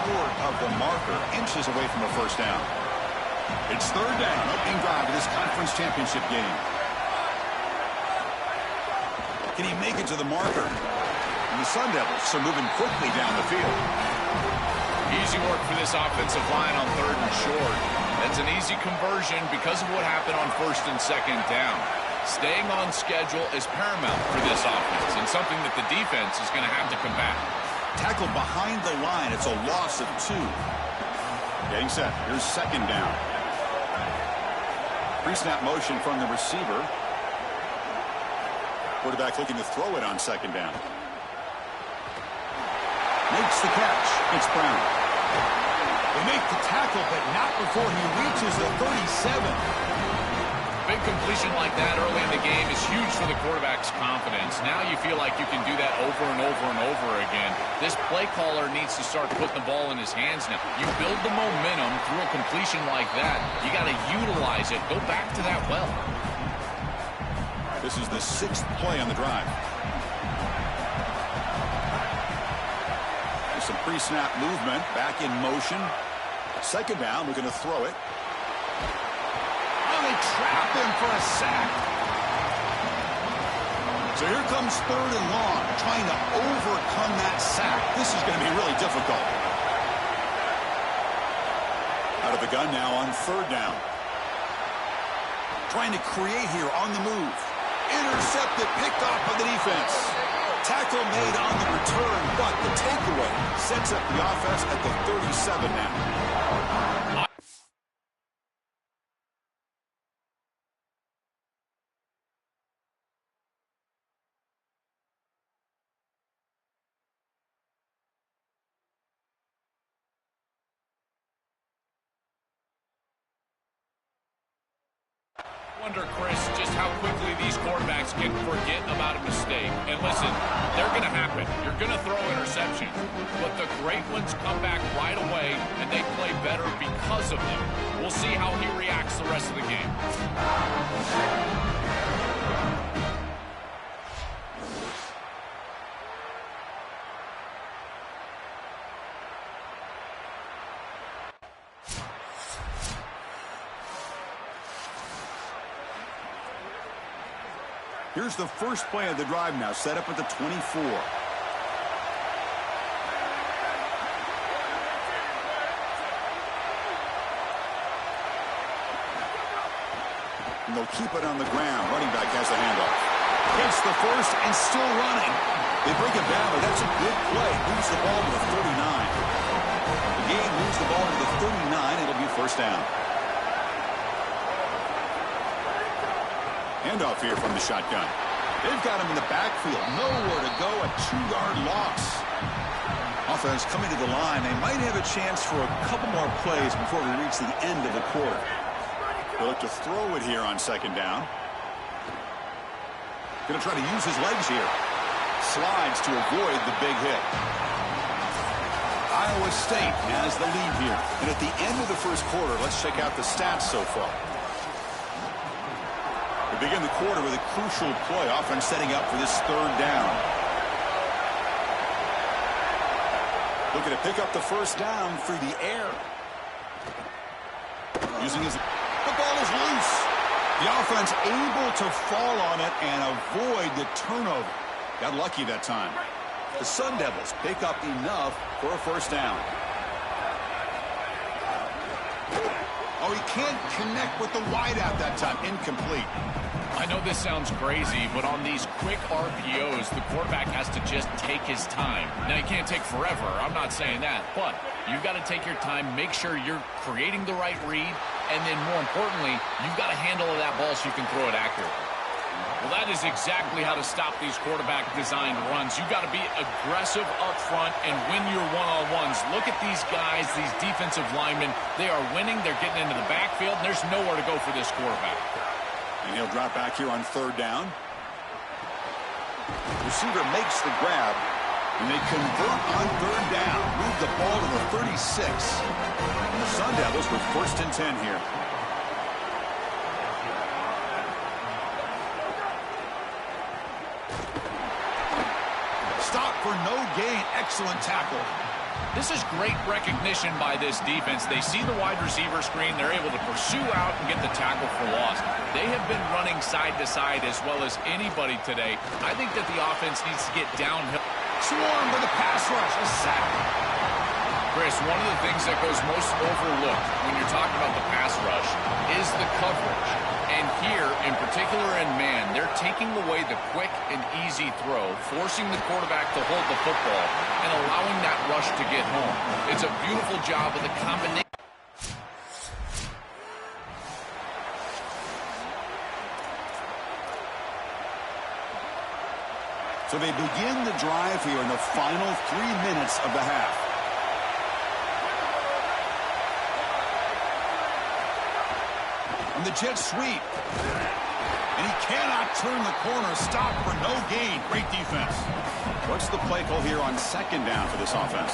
short of the marker, inches away from a first down. It's third down, opening drive of this conference championship game. Can he make it to the marker? And the Sun Devils are moving quickly down the field. Easy work for this offensive line on third and short. That's an easy conversion because of what happened on first and second down. Staying on schedule is paramount for this offense and something that the defense is going to have to combat. Tackle behind the line. It's a loss of 2. Getting set. Here's second down. Pre-snap motion from the receiver. Quarterback looking to throw it on second down. Makes the catch. It's Brown. They make the tackle, but not before he reaches the 37. Big completion like that early in the game is huge for the quarterback's confidence. Now you feel like you can do that over and over and over again. This play caller needs to start putting the ball in his hands now. You build the momentum through a completion like that. You got to utilize it. Go back to that well. This is the 6th play on the drive. There's some pre-snap movement. Back in motion. Second down. We're going to throw it. They trap him for a sack. So here comes third and long, trying to overcome that sack. This is going to be really difficult. Out of the gun now on third down. Trying to create here on the move. Intercepted, picked off by the defense. Tackle made on the return, but the takeaway sets up the offense at the 37 now. Wonder, Chris, just how quickly these quarterbacks can forget about a mistake. And listen, they're going to happen. You're going to throw interceptions. But the great ones come back right away, and they play better because of them. We'll see how he reacts the rest of the game. Here's the first play of the drive now, set up at the 24. And they'll keep it on the ground. Running back has the handoff. Hits the first and still running. They bring him down, but that's a good play. Moves the ball to the 39. The game moves the ball to the 39. It'll be first down. Handoff here from the shotgun. They've got him in the backfield. Nowhere to go. A 2-yard loss. Offense coming to the line. They might have a chance for a couple more plays before we reach the end of the quarter. They look to throw it here on second down. Going to try to use his legs here. Slides to avoid the big hit. Iowa State has the lead here. And at the end of the first quarter, let's check out the stats so far. We begin the quarter with a crucial play. Offense setting up for this third down. Looking to pick up the first down through the air. Using his... The ball is loose. The offense able to fall on it and avoid the turnover. Got lucky that time. The Sun Devils pick up enough for a first down. Oh, he can't connect with the wideout that time. Incomplete. I know this sounds crazy, but on these quick RPOs, the quarterback has to just take his time. Now, you can't take forever. I'm not saying that, but you've got to take your time, make sure you're creating the right read, and then more importantly, you've got a handle of that ball so you can throw it accurately. Well, that is exactly how to stop these quarterback-designed runs. You've got to be aggressive up front and win your one-on-ones. Look at these guys, these defensive linemen. They are winning. They're getting into the backfield, and there's nowhere to go for this quarterback. And he'll drop back here on third down. Receiver makes the grab, and they convert on third down. Move the ball to the 36. And the Sun Devils with 1st and 10 here. Stop for no gain. Excellent tackle. This is great recognition by this defense. They see the wide receiver screen. They're able to pursue out and get the tackle for loss. They have been running side to side as well as anybody today. I think that the offense needs to get downhill. Swarm with a pass rush. A sack. Chris, one of the things that goes most overlooked when you're talking about the pass rush is the coverage. And here, in particular in man, they're taking away the quick and easy throw, forcing the quarterback to hold the football, and allowing that rush to get home. It's a beautiful job with a combination. So they begin the drive here in the final 3 minutes of the half. And the jet sweep. And he cannot turn the corner. Stop for no gain. Great defense. What's the play call here on 2nd down for this offense?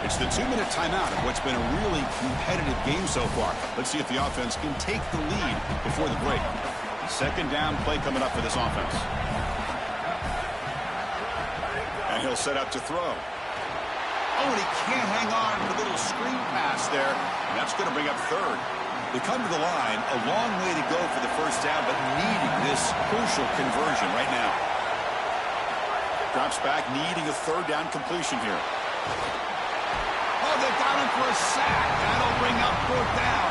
It's the 2-minute timeout of what's been a really competitive game so far. Let's see if the offense can take the lead before the break. 2nd down play coming up for this offense. And he'll set up to throw. Oh, and he can't hang on for the little screen pass there. And that's going to bring up 3rd. They come to the line, a long way to go for the 1st down, but needing this crucial conversion right now. Drops back, needing a 3rd down completion here. Oh, they got him for a sack. That'll bring up 4th down.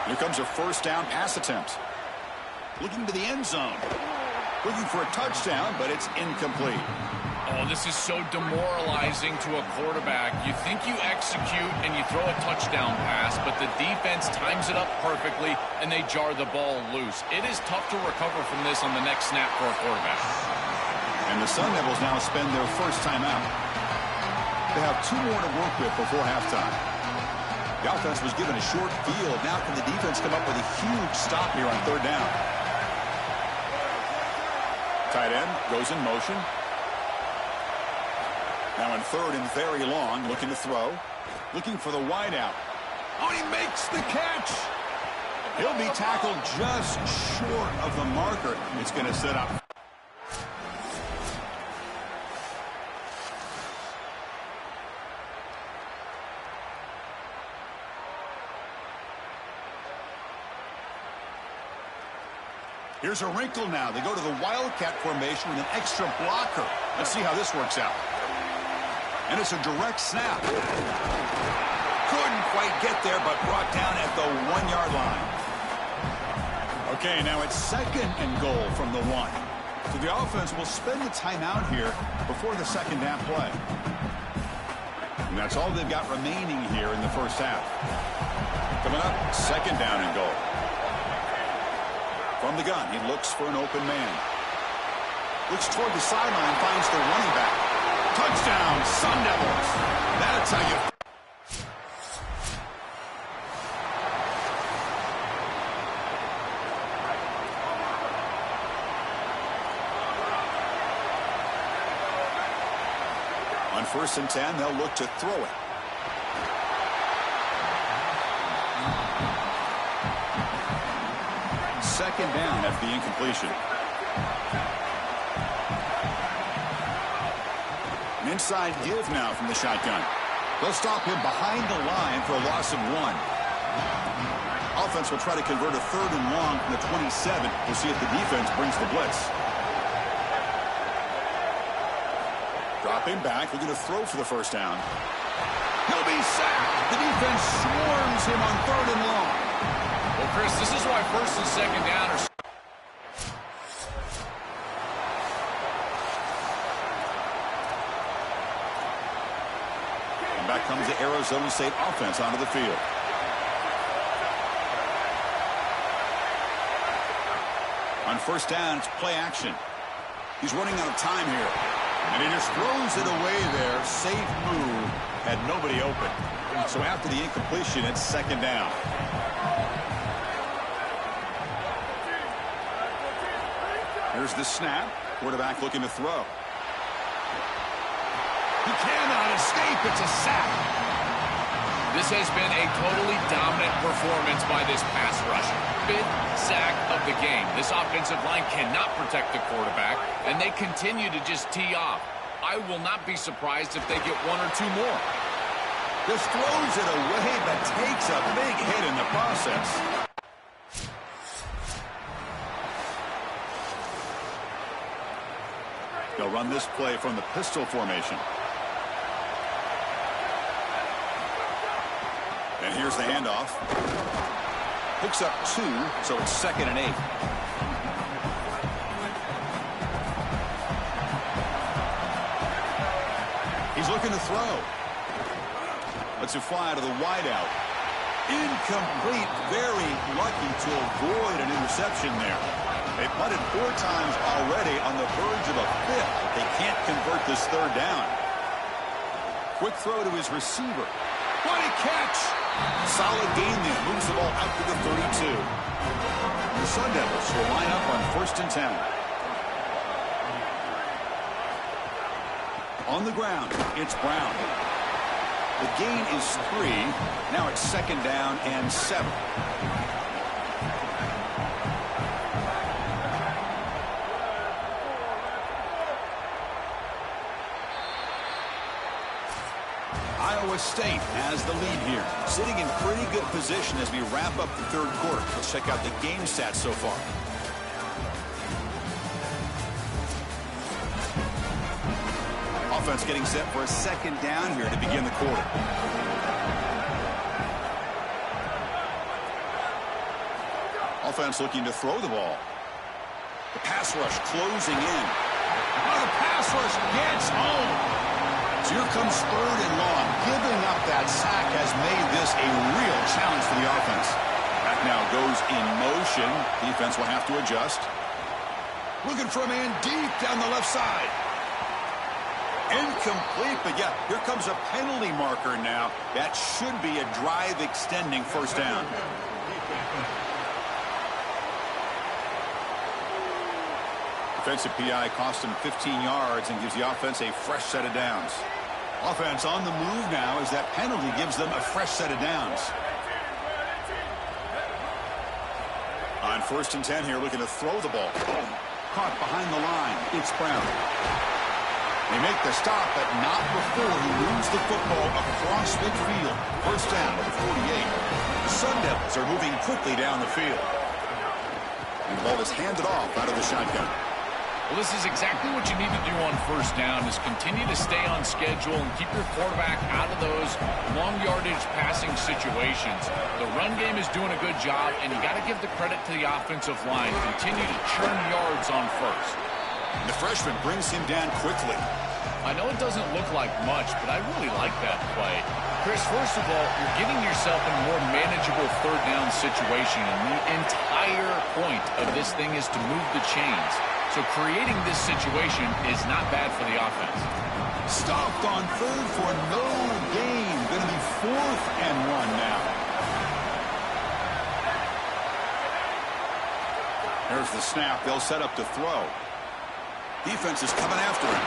Here comes a 1st down pass attempt. Looking to the end zone. Looking for a touchdown, but it's incomplete. Oh, this is so demoralizing to a quarterback. You think you execute and you throw a touchdown pass, but the defense times it up perfectly and they jar the ball loose. It is tough to recover from this on the next snap for a quarterback. And the Sun Devils now spend their 1st timeout. They have 2 more to work with before halftime. The offense was given a short field. Now can the defense come up with a huge stop here on 3rd down? Tight end goes in motion. Now in 3rd and very long, looking to throw. Looking for the wideout. Oh, he makes the catch. He'll be tackled just short of the marker. It's going to set up. Here's a wrinkle now. They go to the Wildcat formation with an extra blocker. Let's see how this works out. And it's a direct snap. Couldn't quite get there, but brought down at the 1-yard line. Okay, now it's 2nd and goal from the 1. So the offense will spend the timeout here before the 2nd down play. And that's all they've got remaining here in the 1st half. Coming up, 2nd down and goal. From the gun, he looks for an open man. Looks toward the sideline, finds the running back. Touchdown, Sun Devils. That's how you... On 1st and 10, they'll look to throw it. Second down after the incompletion. An inside give now from the shotgun. They'll stop him behind the line for a loss of 1. Offense will try to convert a 3rd and long from the 27. We'll see if the defense brings the blitz. Dropping back, looking to throw for the first down. He'll be sacked. The defense swarms him on 3rd and long. Well, Chris, this is why 1st and 2nd down are... And back comes the Arizona State offense onto the field. On 1st down, it's play action. He's running out of time here. And he just throws it away there. Safe move. Had nobody open. So after the incompletion, it's 2nd down. Here's the snap. Quarterback looking to throw. He cannot escape. It's a sack. This has been a totally dominant performance by this pass rush. 5th sack of the game. This offensive line cannot protect the quarterback, and they continue to just tee off. I will not be surprised if they get 1 or 2 more. Just throws it away, but takes a big hit in the process. They'll run this play from the pistol formation. And here's the handoff. Picks up 2, so it's 2nd and 8. He's looking to throw. Lets it fly to the wideout. Incomplete. Very lucky to avoid an interception there. They punted 4 times already on the verge of a 5th. But they can't convert this 3rd down. Quick throw to his receiver. What a catch! Solid gain there. Moves the ball out to the 32. The Sun Devils will line up on 1st and 10. On the ground, it's Brown. The gain is 3. Now it's 2nd down and 7. Iowa State has the lead here, sitting in pretty good position as we wrap up the 3rd quarter. Let's check out the game stats so far. Offense getting set for a 2nd down here to begin the quarter. Offense looking to throw the ball. The pass rush closing in. Oh, the pass rush gets home. So here comes 3rd and long. Giving up that sack has made this a real challenge for the offense. Back now goes in motion. Defense will have to adjust. Looking for a man deep down the left side. Incomplete, but yeah, here comes a penalty marker now. That should be a drive extending 1st down. Defensive PI cost him 15 yards and gives the offense a fresh set of downs. Offense on the move now as that penalty gives them a fresh set of downs. On 1st and 10 here, looking to throw the ball. Caught behind the line. It's Brown. They make the stop, but not before he moves the football across midfield. 1st down at the 48. The Sun Devils are moving quickly down the field. And the ball is handed off out of the shotgun. Well, this is exactly what you need to do on 1st down, is continue to stay on schedule and keep your quarterback out of those long yardage passing situations. The run game is doing a good job, and you got to give the credit to the offensive line. Continue to churn yards on 1st. And the freshman brings him down quickly. I know it doesn't look like much, but I really like that play. Chris, first of all, you're getting yourself in a more manageable 3rd down situation, and the entire point of this thing is to move the chains. So creating this situation is not bad for the offense. Stopped on 3rd for no gain. Going to be 4th and 1 now. There's the snap. They'll set up to throw. Defense is coming after him.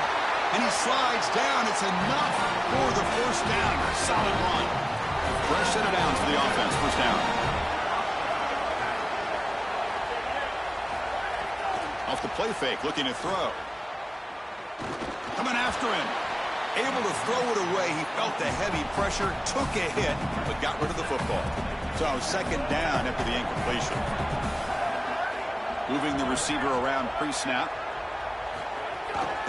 And he slides down. It's enough for the 1st down. Solid run. Fresh set of downs for the offense. 1st down. Off the play fake, looking to throw. Coming after him. Able to throw it away. He felt the heavy pressure, took a hit, but got rid of the football. So second down after the incompletion. Moving the receiver around pre-snap.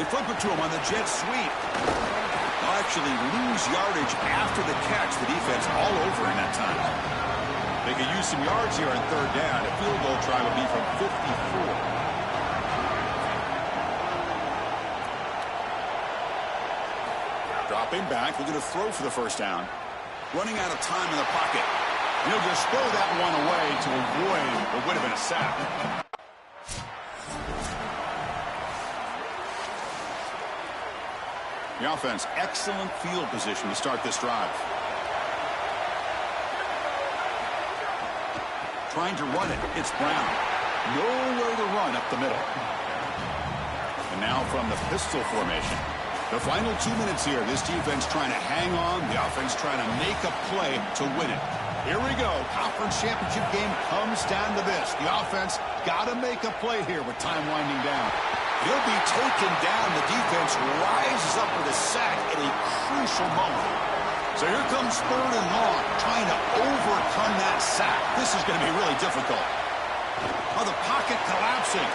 They flip it to him on the jet sweep. They'll actually lose yardage after the catch. The defense all over in that time. They could use some yards here on third down. A field goal try would be from 54. Dropping back, looking to throw for the first down. Running out of time in the pocket. And he'll just throw that one away to avoid what would have been a sack. The offense, excellent field position to start this drive. Trying to run it, it's Brown. Nowhere to run up the middle. And now from the pistol formation. The final 2 minutes here. This defense trying to hang on. The offense trying to make a play to win it. Here we go. Conference championship game comes down to this. The offense got to make a play here with time winding down. He'll be taken down. The defense rises up with a sack at a crucial moment. So here comes third and long, trying to overcome that sack. This is going to be really difficult. Oh, the pocket collapsing.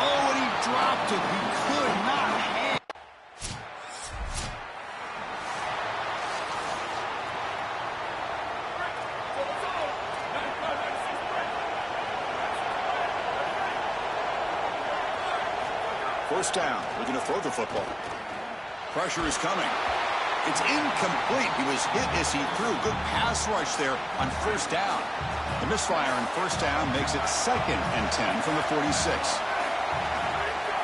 Oh, and he dropped it. He could not handle. First down. Looking to throw the football. Pressure is coming. It's incomplete. He was hit as he threw. Good pass rush there on first down. The misfire on first down makes it 2nd and 10 from the 46.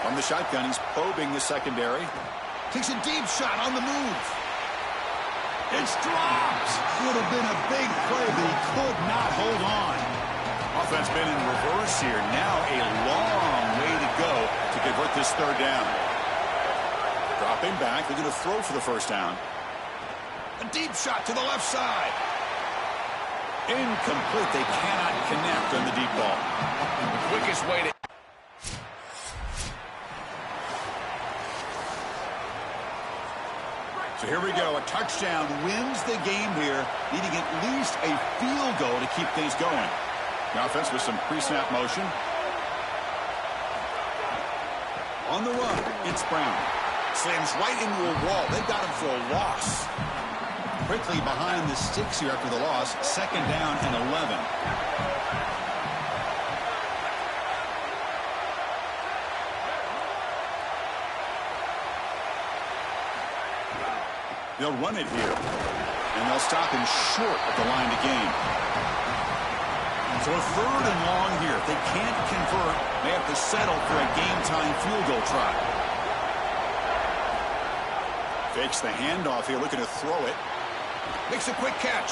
From the shotgun, he's probing the secondary. Takes a deep shot on the move. It's dropped. Would have been a big play, but he could not hold on. Offense been in reverse here. Now a long way to go to convert this third down. Dropping back. They're going to throw for the first down. A deep shot to the left side. Incomplete. They cannot connect on the deep ball. The quickest way to... So here we go. A touchdown wins the game here, needing at least a field goal to keep things going. The offense with some pre-snap motion. On the run, it's Brown. Slams right into a wall. They got him for a loss. Quickly behind the sticks here after the loss. 2nd down and 11. They'll run it here. And they'll stop him short of the line to gain. So a 3rd and long here. If they can't convert, they have to settle for a game-time field goal try. Fakes the handoff here, looking to throw it. Makes a quick catch.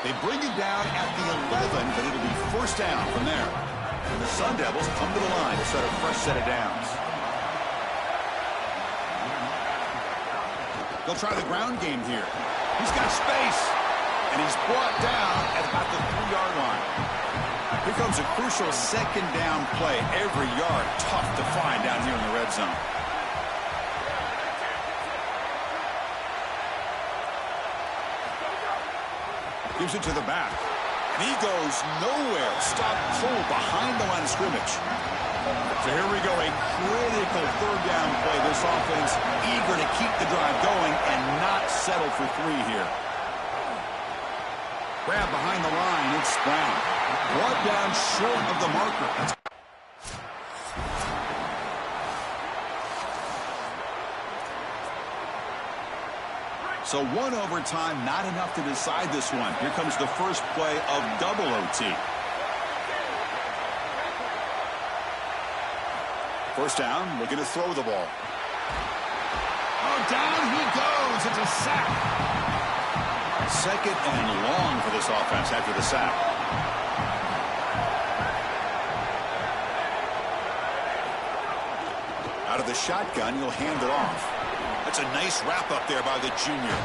They bring it down at the 11, but it'll be first down from there. And the Sun Devils come to the line to start a fresh set of downs. They'll try the ground game here. He's got space, and he's brought down at about the 3-yard line. Here comes a crucial 2nd down play. Every yard tough to find down here in the red zone. Gives it to the back. And he goes nowhere. Stop cold behind the line of scrimmage. So here we go, a critical 3rd down play. This offense eager to keep the drive going and not settle for 3 here. Grab behind the line, it's Brown. Brought down short of the marker. So 1 overtime, not enough to decide this one. Here comes the first play of double OT. First down, looking to throw the ball. Oh, down he goes. It's a sack. 2nd and long for this offense after the sack. Out of the shotgun, he'll hand it off. That's a nice wrap up there by the junior.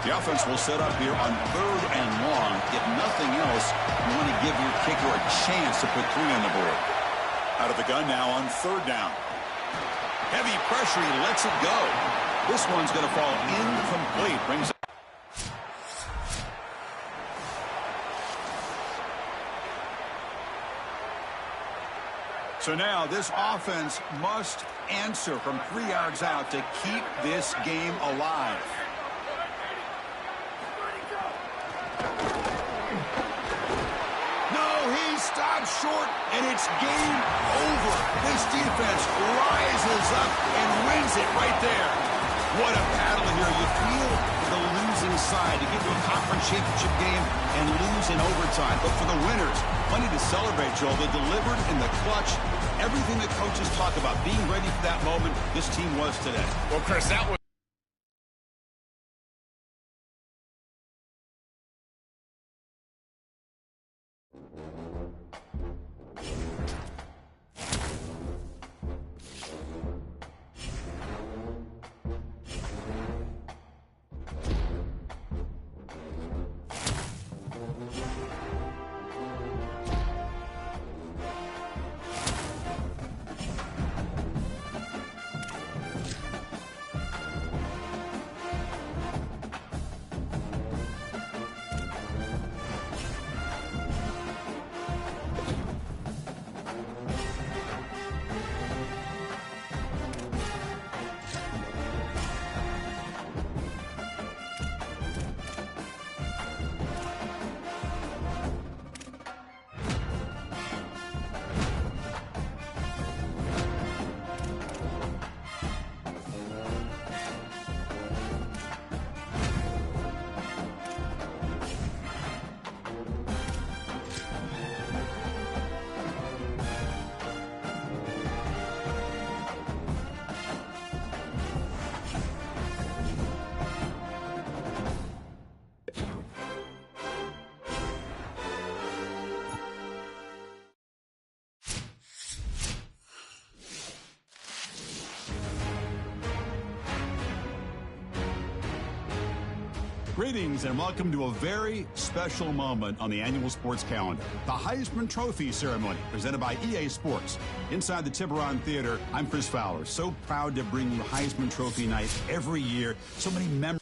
The offense will set up here on 3rd and long. If nothing else, you want to give your kicker a chance to put 3 on the board. Out of the gun now on 3rd down. Heavy pressure, he lets it go. This one's going to fall incomplete. Brings up. So now this offense must answer from 3 yards out to keep this game alive. Stopped short, and it's game over. This defense rises up and wins it right there. What a battle here. You feel the losing side to get to a conference championship game and lose in overtime. But for the winners, plenty to celebrate, Joel. They delivered in the clutch. Everything that coaches talk about, being ready for that moment, this team was today. Well, Chris, that was Greetings and welcome to a very special moment on the annual sports calendar. The Heisman Trophy ceremony presented by EA Sports. Inside the Tiburon Theater, I'm Chris Fowler. So proud to bring you Heisman Trophy night every year. So many memories.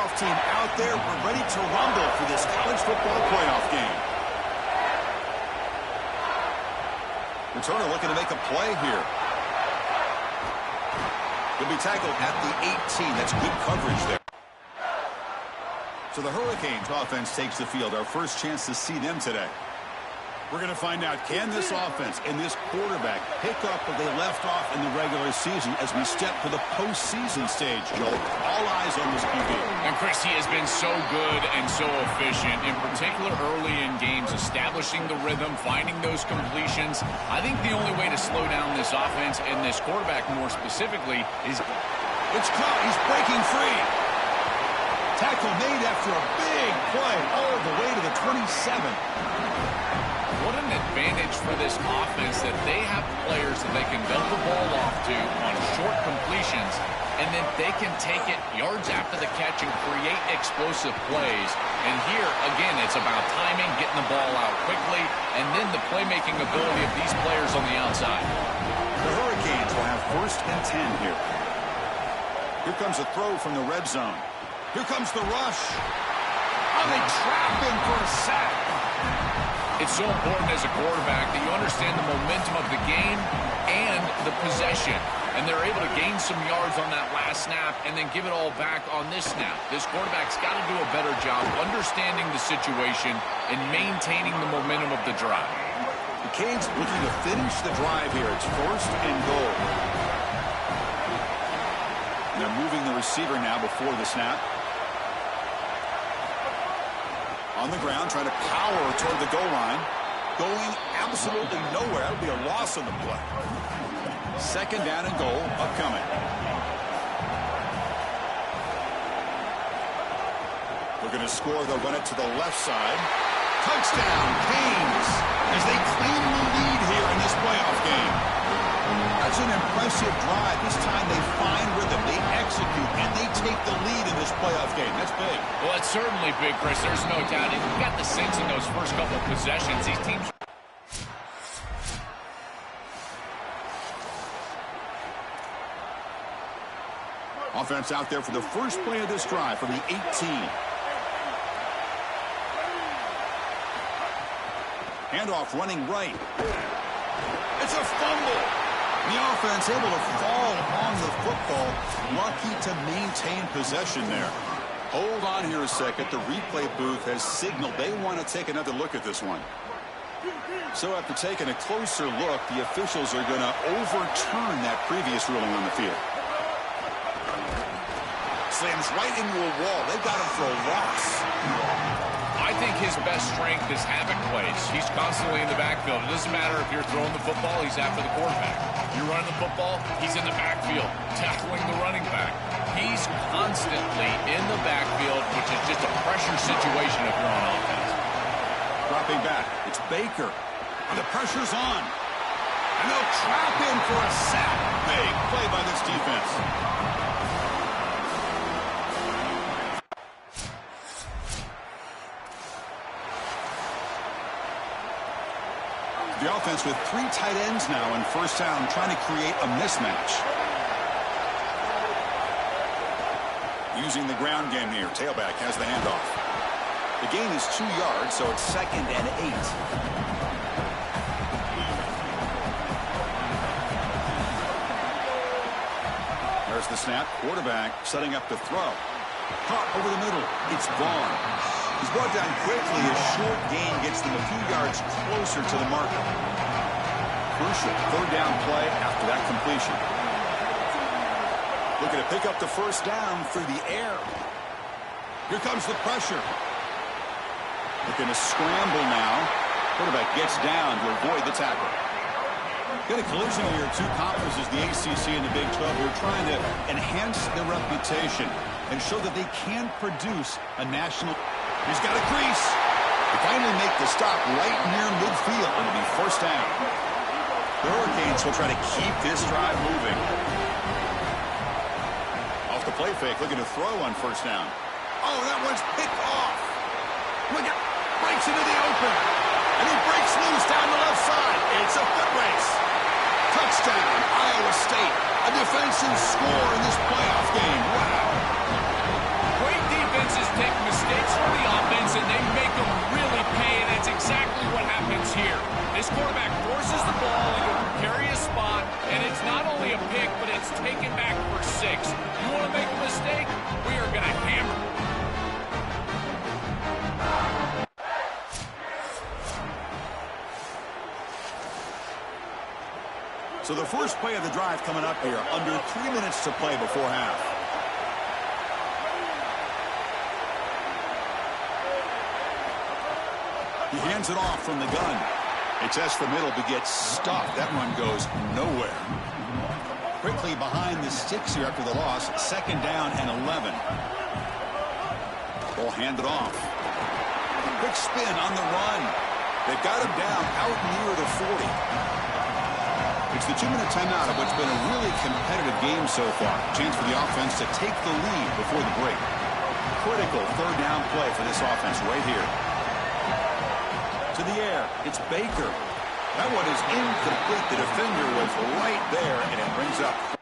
face-off team out there. We're ready to rumble for this college football playoff game. Returner looking to make a play here. He'll be tackled at the 18. That's good coverage there. So the Hurricanes offense takes the field. Our first chance to see them today. We're going to find out, can this offense and this quarterback pick up where they left off in the regular season as we step to the postseason stage, Joel? All eyes on this QB. And Chris, he has been so good and so efficient, in particular early in games, establishing the rhythm, finding those completions. I think the only way to slow down this offense and this quarterback more specifically is... It's caught. He's breaking free. Tackle made after a big play all the way to the 27. What an advantage for this offense that they have players that they can dump the ball off to on short completions, and then they can take it yards after the catch and create explosive plays. And here, again, it's about timing, getting the ball out quickly, and then the playmaking ability of these players on the outside. The Hurricanes will have 1st and 10 here. Here comes a throw from the red zone. Here comes the rush. Oh, they trap him for a sack. It's so important as a quarterback that you understand the momentum of the game and the possession. And they're able to gain some yards on that last snap and then give it all back on this snap. This quarterback's got to do a better job understanding the situation and maintaining the momentum of the drive. The Canes looking to finish the drive here. It's 1st and goal. And they're moving the receiver now before the snap. On the ground, trying to power toward the goal line. Going absolutely nowhere. That would be a loss on the play. 2nd down and goal upcoming. Looking to score. They'll run it to the left side. Touchdown, Canes, as they claim the lead here in this playoff game. That's an impressive drive. This time they find rhythm, they execute, and they take the lead in this playoff game. That's big. Well, that's certainly big, Chris. There's no doubt. And you got the sense in those first couple of possessions. These teams... Offense out there for the first play of this drive from the 18. Handoff running right. It's a fumble. The offense able to fall on the football. Lucky to maintain possession there. Hold on here a second. The replay booth has signaled they want to take another look at this one. So after taking a closer look, the officials are going to overturn that previous ruling on the field. Slams right into a wall. They got him for a loss. I think his best strength is havoc plays. He's constantly in the backfield. It doesn't matter if you're throwing the football, he's after the quarterback. You're running the football, he's in the backfield, tackling the running back. He's constantly in the backfield, which is just a pressure situation if you're on offense. Dropping back, it's Baker. And the pressure's on. And they'll trap him for a sack. Big play by this defense. The offense with 3 tight ends now in 1st down, trying to create a mismatch. Using the ground game here. Tailback has the handoff. The gain is 2 yards, so it's 2nd and 8. There's the snap. Quarterback setting up to throw. Caught over the middle. It's Vaughn. He's brought down quickly. A short gain gets them a few yards closer to the marker. Crucial 3rd down play after that completion. Looking to pick up the 1st down through the air. Here comes the pressure. Looking to scramble now. Quarterback gets down to avoid the tackle. Got a collision here. 2 conferences, the ACC and the Big 12, who are trying to enhance their reputation and show that they can produce a national... He's got a crease. They finally make the stop right near midfield. It'll be 1st down. The Hurricanes will try to keep this drive moving. Off the play fake, looking to throw on 1st down. Oh, that one's picked off. Look at, breaks into the open. And he breaks loose down the left side. It's a foot race. Touchdown, Iowa State. A defensive score in this playoff game. Wow. Great defense So the first play of the drive coming up here. Under 3 minutes to play before half. He hands it off from the gun. They test the middle but gets stuffed. That run goes nowhere. Quickly behind the sticks here after the loss. 2nd down and 11. Ball handed off. Quick spin on the run. They've got him down out near the 40. It's the 2-minute timeout of what's been a really competitive game so far. Chance for the offense to take the lead before the break. Critical 3rd down play for this offense right here. To the air, it's Baker. That one is incomplete. The defender was right there, and it brings up.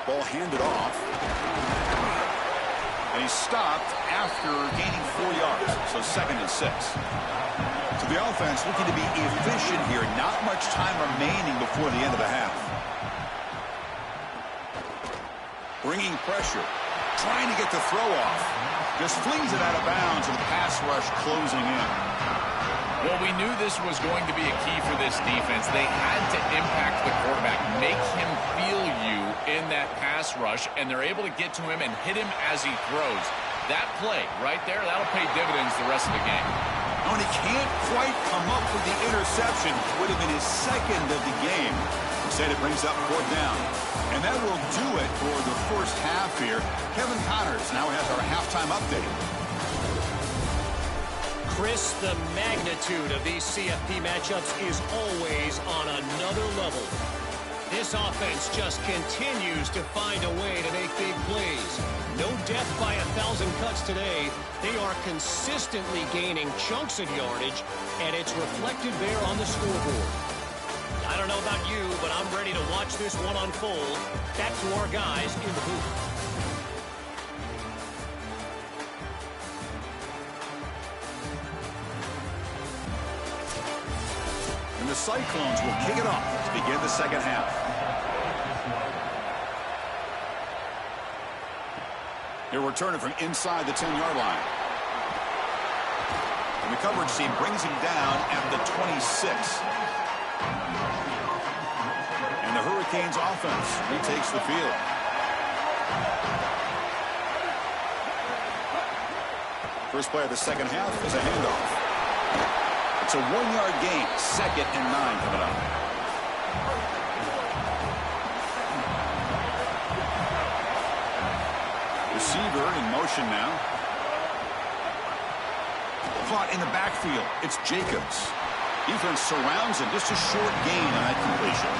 Ball handed off. And he stopped after gaining 4 yards. So 2nd and 6. So the offense looking to be efficient here. Not much time remaining before the end of the half. Bringing pressure. Trying to get the throw off. Just flings it out of bounds and the pass rush closing in. Well, we knew this was going to be a key for this defense. They had to impact the quarterback, make him feel you in that pass rush, and they're able to get to him and hit him as he throws. That play right there, that'll pay dividends the rest of the game. And he can't quite come up with the interception. Would have been his 2nd of the game. Instead, it brings up 4th down. And that will do it for the first half here. Kevin Connors now has our halftime update. Chris, the magnitude of these CFP matchups is always on another level. This offense just continues to find a way to make big plays. No death by 1,000 cuts today. They are consistently gaining chunks of yardage, and it's reflected there on the scoreboard. I don't know about you, but I'm ready to watch this one unfold. Back to our guys in the booth. And the Cyclones will kick it off to begin the 2nd half. They're returning from inside the 10-yard line. And the coverage team brings him down at the 26. And the Hurricanes offense retakes the field. First play of the 2nd half is a handoff. It's a 1-yard gain. 2nd and 9 coming up. Receiver in motion now. Caught in the backfield. It's Jacobs. Defense surrounds him. Just a short gain on that completion.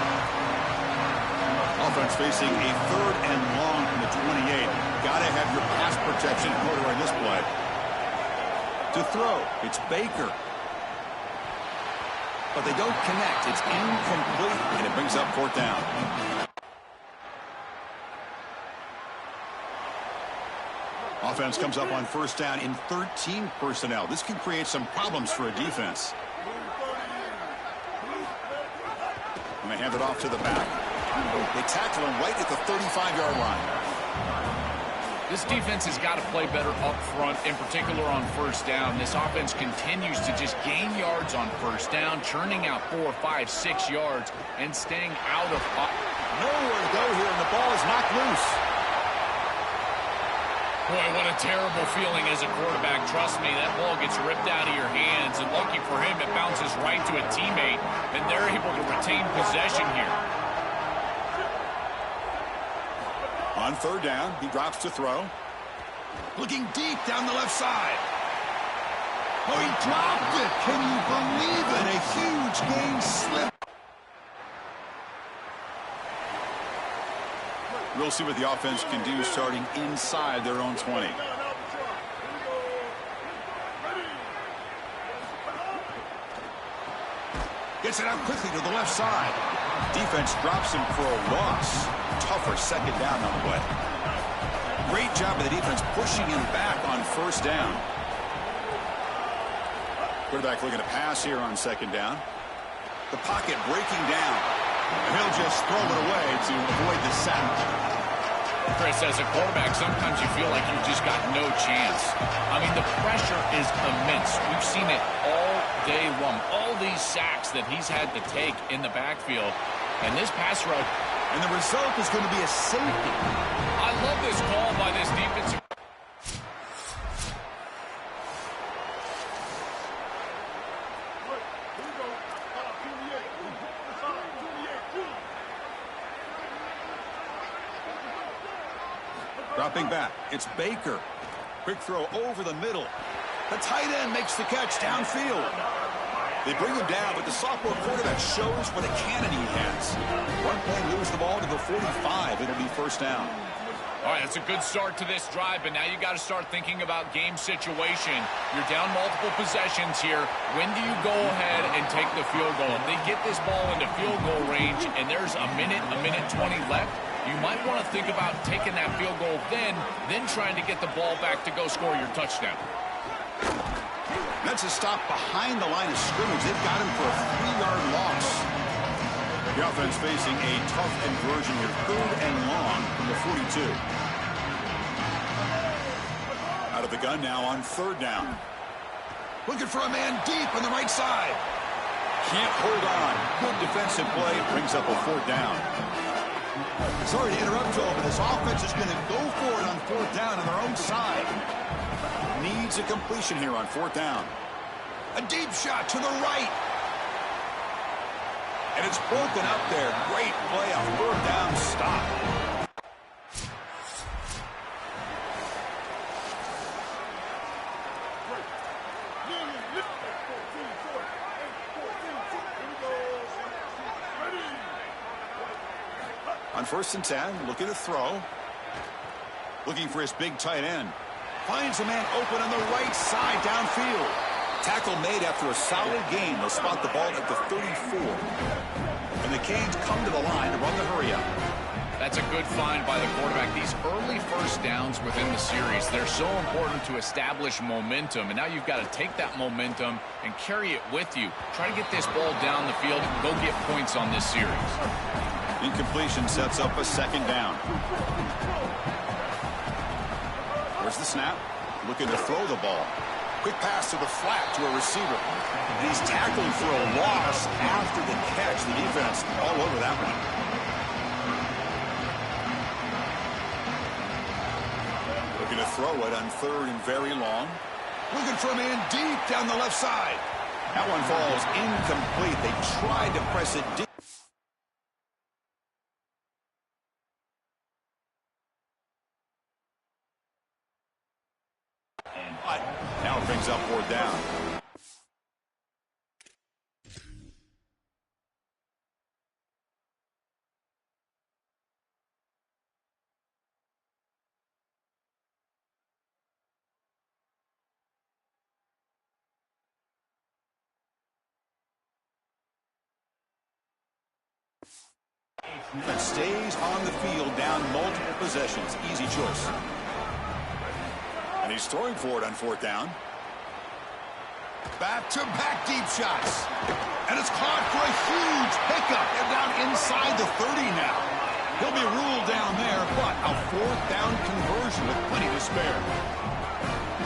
Offense facing a 3rd and long from the 28. Got to have your pass protection in order on this play. To throw, it's Baker. But they don't connect. It's incomplete, and it brings up 4th down. Offense comes up on 1st down in 13 personnel. This can create some problems for a defense. And they hand it off to the back. They tackle him right at the 35-yard line. This defense has got to play better up front, in particular on 1st down. This offense continues to just gain yards on 1st down, churning out 4, 5, 6 yards, and staying out of... Nowhere to go here, and the ball is knocked loose. Boy, what a terrible feeling as a quarterback. Trust me, that ball gets ripped out of your hands, and lucky for him, it bounces right to a teammate, and they're able to retain possession here. On 3rd down, he drops to throw. Looking deep down the left side. Oh, he dropped it. Can you believe it? A huge gain slip. We'll see what the offense can do starting inside their own 20. Gets it out quickly to the left side. Defense drops him for a loss. Tougher 2nd down on the way. Great job of the defense pushing him back on 1st down. Quarterback looking to pass here on 2nd down. The pocket breaking down. He'll just throw it away to avoid the sack. Chris, as a quarterback, sometimes you feel like you've just got no chance. I mean, the pressure is immense. We've seen it all day long. All these sacks that he's had to take in the backfield. And this pass rush. And the result is going to be a safety. I love this call by this defensive. Dropping back, it's Baker. Quick throw over the middle. The tight end makes the catch downfield. They bring him down, but the sophomore quarterback shows what a cannon he has. One play, lose the ball to the 45. It'll be first down. All right, that's a good start to this drive, but now you got to start thinking about game situation. You're down multiple possessions here. When do you go ahead and take the field goal? If they get this ball into field goal range and there's a minute 20 left, you might want to think about taking that field goal then trying to get the ball back to go score your touchdown. That's a stop behind the line of scrimmage. They've got him for a 3-yard loss. The offense facing a tough conversion here, 3rd and long from the 42. Out of the gun now on 3rd down. Looking for a man deep on the right side. Can't hold on. Good defensive play. Brings up a 4th down. Sorry to interrupt, Joel, but this offense is going to go for it on 4th down on their own side. Needs a completion here on 4th down. A deep shot to the right. And it's broken up there. Great play, a 4th down stop. On 1st and 10, looking to throw. Looking for his big tight end. Finds a man open on the right side downfield. Tackle made after a solid gain. They'll spot the ball at the 34. And the Canes come to the line to run the hurry-up. That's a good find by the quarterback. These early first downs within the series, they're so important to establish momentum. And now you've got to take that momentum and carry it with you. Try to get this ball down the field and go get points on this series. Incompletion sets up a 2nd down. Where's the snap? Looking to throw the ball. Quick pass to the flat to a receiver. And he's tackled for a loss after the catch. The defense all over that one. Looking to throw it on 3rd and very long. Looking for a man deep down the left side. That one falls incomplete. They tried to press it deep. Now it brings up 4th down. That stays on the field down multiple possessions. Easy choice. And he's throwing for it on 4th down. Back-to-back deep shots. And it's caught for a huge pickup. They're down inside the 30 now. He'll be ruled down there, but a 4th down conversion with plenty to spare.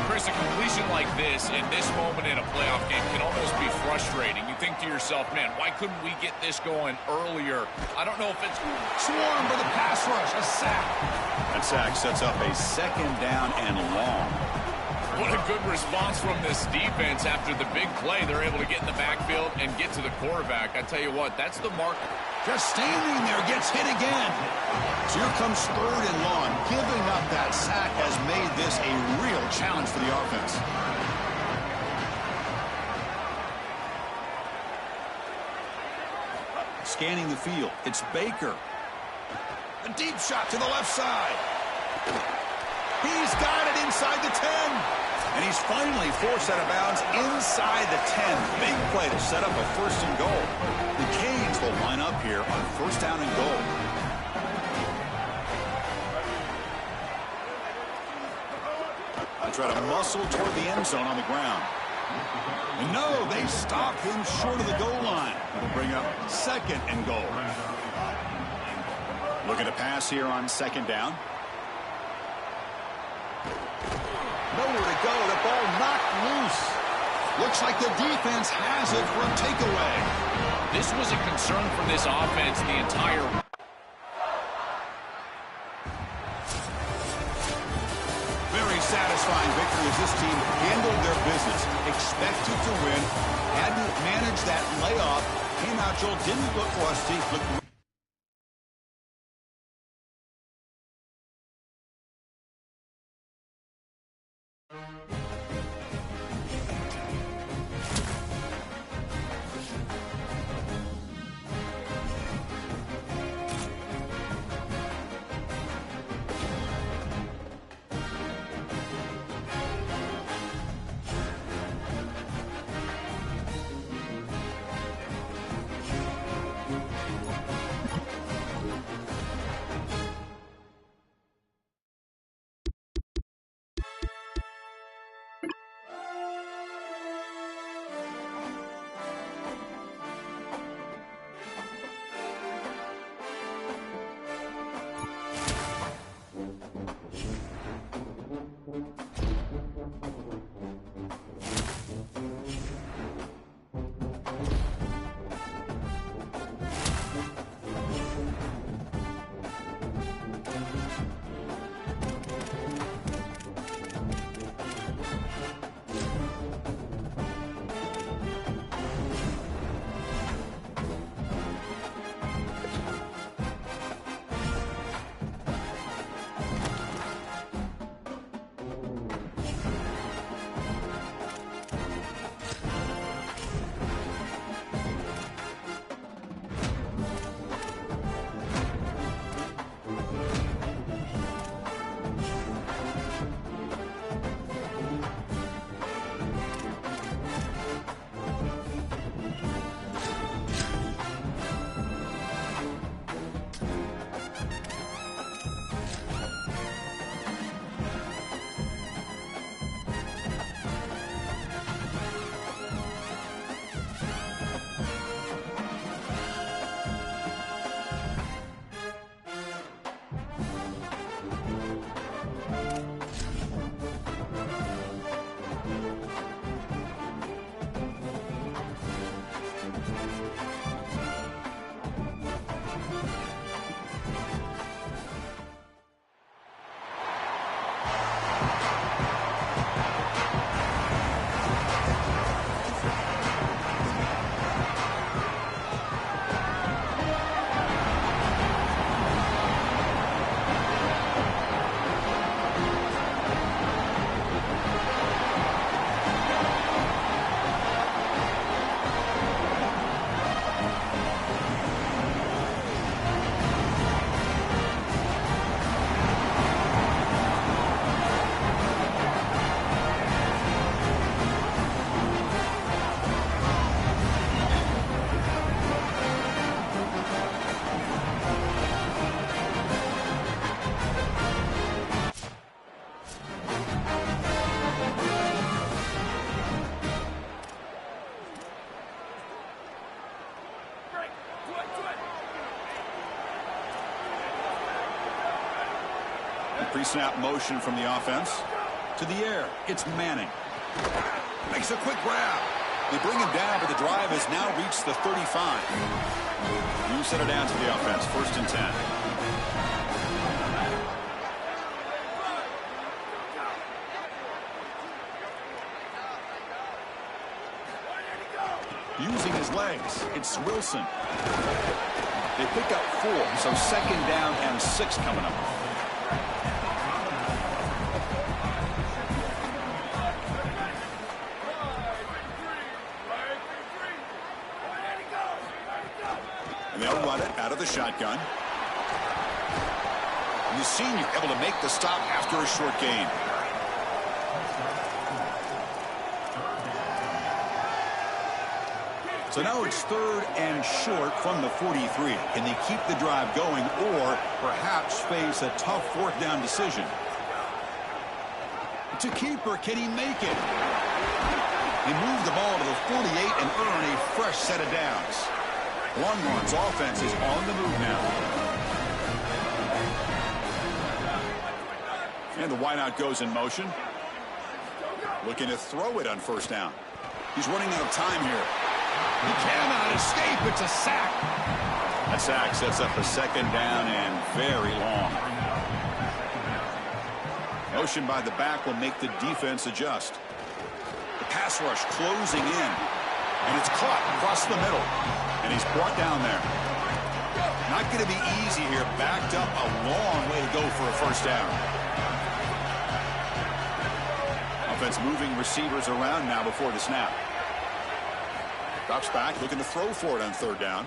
Chris, a completion like this in this moment in a playoff game can almost be frustrating. You think to yourself, man, why couldn't we get this going earlier? I don't know if it's swarmed by the pass rush, a sack. That sack sets up a 2nd down and long. What a good response from this defense after the big play. They're able to get in the backfield and get to the quarterback. I tell you what, that's the mark. Just standing there, gets hit again. So here comes 3rd and long. Giving up that sack has made this a real challenge for the offense. Scanning the field, it's Baker. A deep shot to the left side. He's got it inside the 10. And he's finally forced out of bounds inside the 10. Big play to set up a 1st and goal. The Canes will line up here on 1st down and goal. They try to muscle toward the end zone on the ground. And no, they stop him short of the goal line. It'll bring up 2nd and goal. Look at a pass here on second down. Nowhere to go. The ball knocked loose. Looks like the defense has it for a takeaway. This was a concern for this offense the entire... Very satisfying victory as this team handled their business. Expected to win. Had to manage that layoff. Came out, Joel, didn't look rusty. Looked pre-snap motion from the offense. To the air, it's Manning. Makes a quick grab. They bring him down, but the drive has now reached the 35. You set it down to the offense, 1st and 10. Using his legs, it's Wilson. They pick up 4, so 2nd down and 6 coming up. And they'll run it out of the shotgun. And the senior able to make the stop after a short gain. So now it's 3rd and short from the 43. Can they keep the drive going or perhaps face a tough 4th down decision? To keeper, can he make it? He moved the ball to the 48 and earn a fresh set of downs. Longhorns offense is on the move now. And the wideout goes in motion. Looking to throw it on first down. He's running out of time here. He cannot escape. It's a sack. That sack sets up a second down and very long. Motion by the back will make the defense adjust. The pass rush closing in. And it's caught across the middle. And he's brought down there. Not going to be easy here. Backed up a long way to go for a first down. Offense moving receivers around now before the snap. Drops back, looking to throw for it on third down.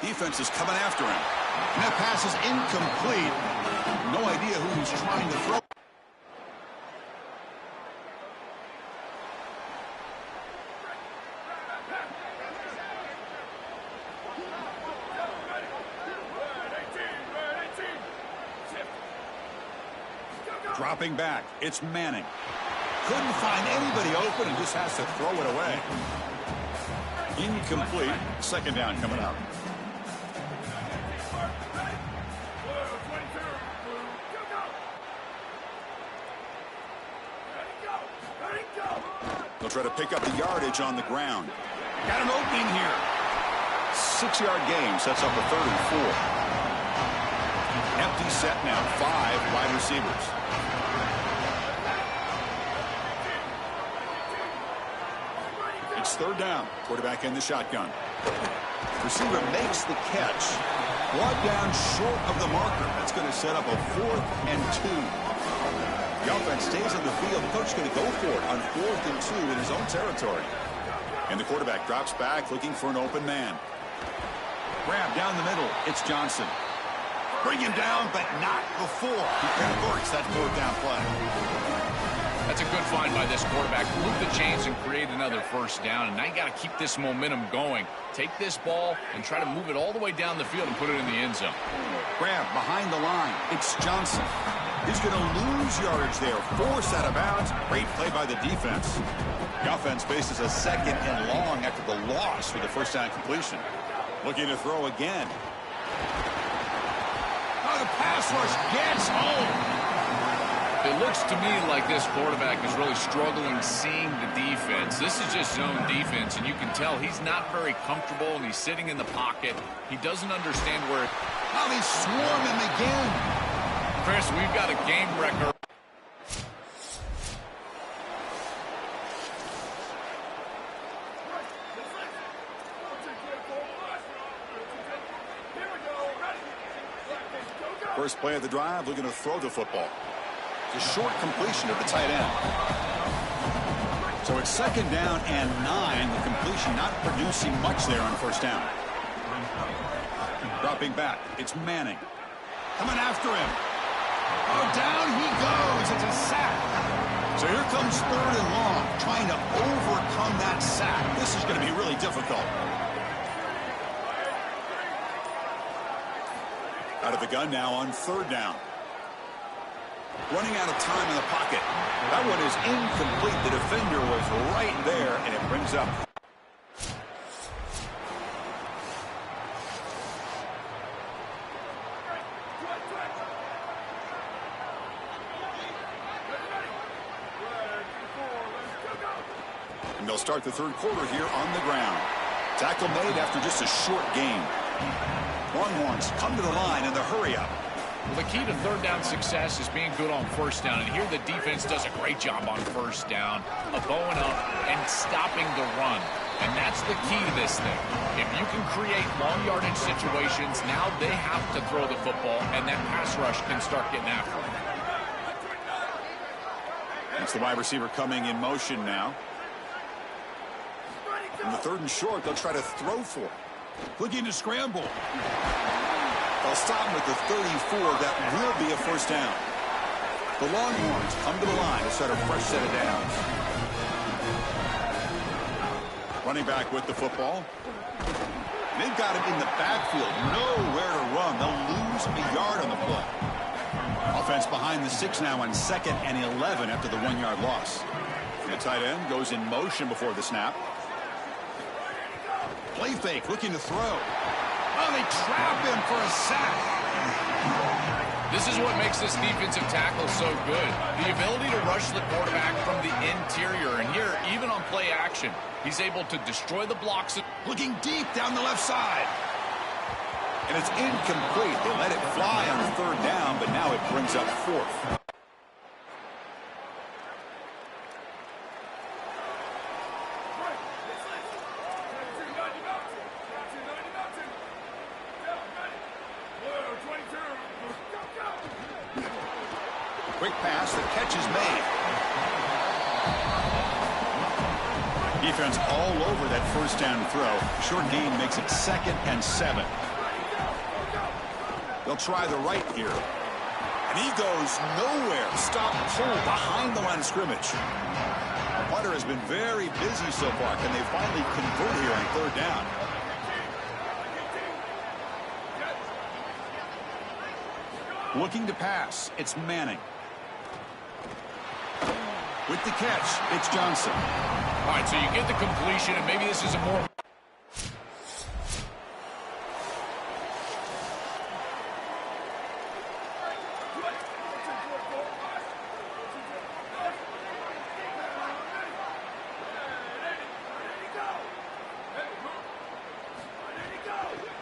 Defense is coming after him. And that pass is incomplete. No idea who he's trying to throw. Dropping back, it's Manning. Couldn't find anybody open and just has to throw it away. Incomplete. Second down coming up. They'll try to pick up the yardage on the ground. Got an opening here. 6-yard gain sets up a 3rd and 4. Empty set now. 5 wide receivers. It's third down. Quarterback in the shotgun. Receiver makes the catch. Brought down short of the marker. That's going to set up a 4th and 2. The offense stays on the field. The coach is going to go for it on 4th and 2 in his own territory. And the quarterback drops back looking for an open man. Grab down the middle. It's Johnson. Bring him down, but not before he converts that 4th down play. That's a good find by this quarterback. Move the chains and create another first down. And now you got to keep this momentum going. Take this ball and try to move it all the way down the field and put it in the end zone. Grab behind the line. It's Johnson. He's going to lose yardage there. Forced out of bounds. Great play by the defense. The offense faces a 2nd and long after the loss for the first down completion. Looking to throw again. Oh, the pass rush gets home. It looks to me like this quarterback is really struggling seeing the defense. This is just zone defense, and you can tell he's not very comfortable, and he's sitting in the pocket. He doesn't understand where... Oh, they swarm him again. Chris, we've got a game record. First play of the drive, looking to throw the football. A short completion of the tight end. So it's 2nd down and 9. The completion not producing much there on first down. Dropping back. It's Manning. Coming after him. Oh, down he goes. It's a sack. So here comes 3rd and long. Trying to overcome that sack. This is going to be really difficult. Out of the gun now on 3rd down. Running out of time in the pocket. That one is incomplete. The defender was right there, and it brings up. And they'll start the 3rd quarter here on the ground. Tackle made after just a short gain. Longhorns come to the line in the hurry up. Well, the key to 3rd down success is being good on first down. And here the defense does a great job on first down of going up and stopping the run. And that's the key to this thing. If you can create long yardage situations, now they have to throw the football, and that pass rush can start getting after them. It's the wide receiver coming in motion now. In the 3rd and short, they'll try to throw for it. Looking to scramble. They'll stop him with the 34. That will be a first down. The Longhorns come to the line to start a fresh set of downs. Running back with the football. They've got him in the backfield. Nowhere to run. They'll lose a yard on the play. Offense behind the 6 now on 2nd and 11 after the 1-yard loss. The tight end goes in motion before the snap. Play fake, looking to throw. Oh, they trap him for a sack. This is what makes this defensive tackle so good. The ability to rush the quarterback from the interior. And here, even on play action, he's able to destroy the blocks. Looking deep down the left side. And it's incomplete. They let it fly on third down, but now it brings up fourth. Quick pass, the catch is made. Defense all over that first down throw. Short gain makes it 2nd and 7. They'll try the right here. And he goes nowhere. Stop pull behind the line of scrimmage. Punter has been very busy so far. Can they finally convert here on third down? Looking to pass. It's Manning. With the catch, it's Johnson. All right, so you get the completion, and maybe this is a more...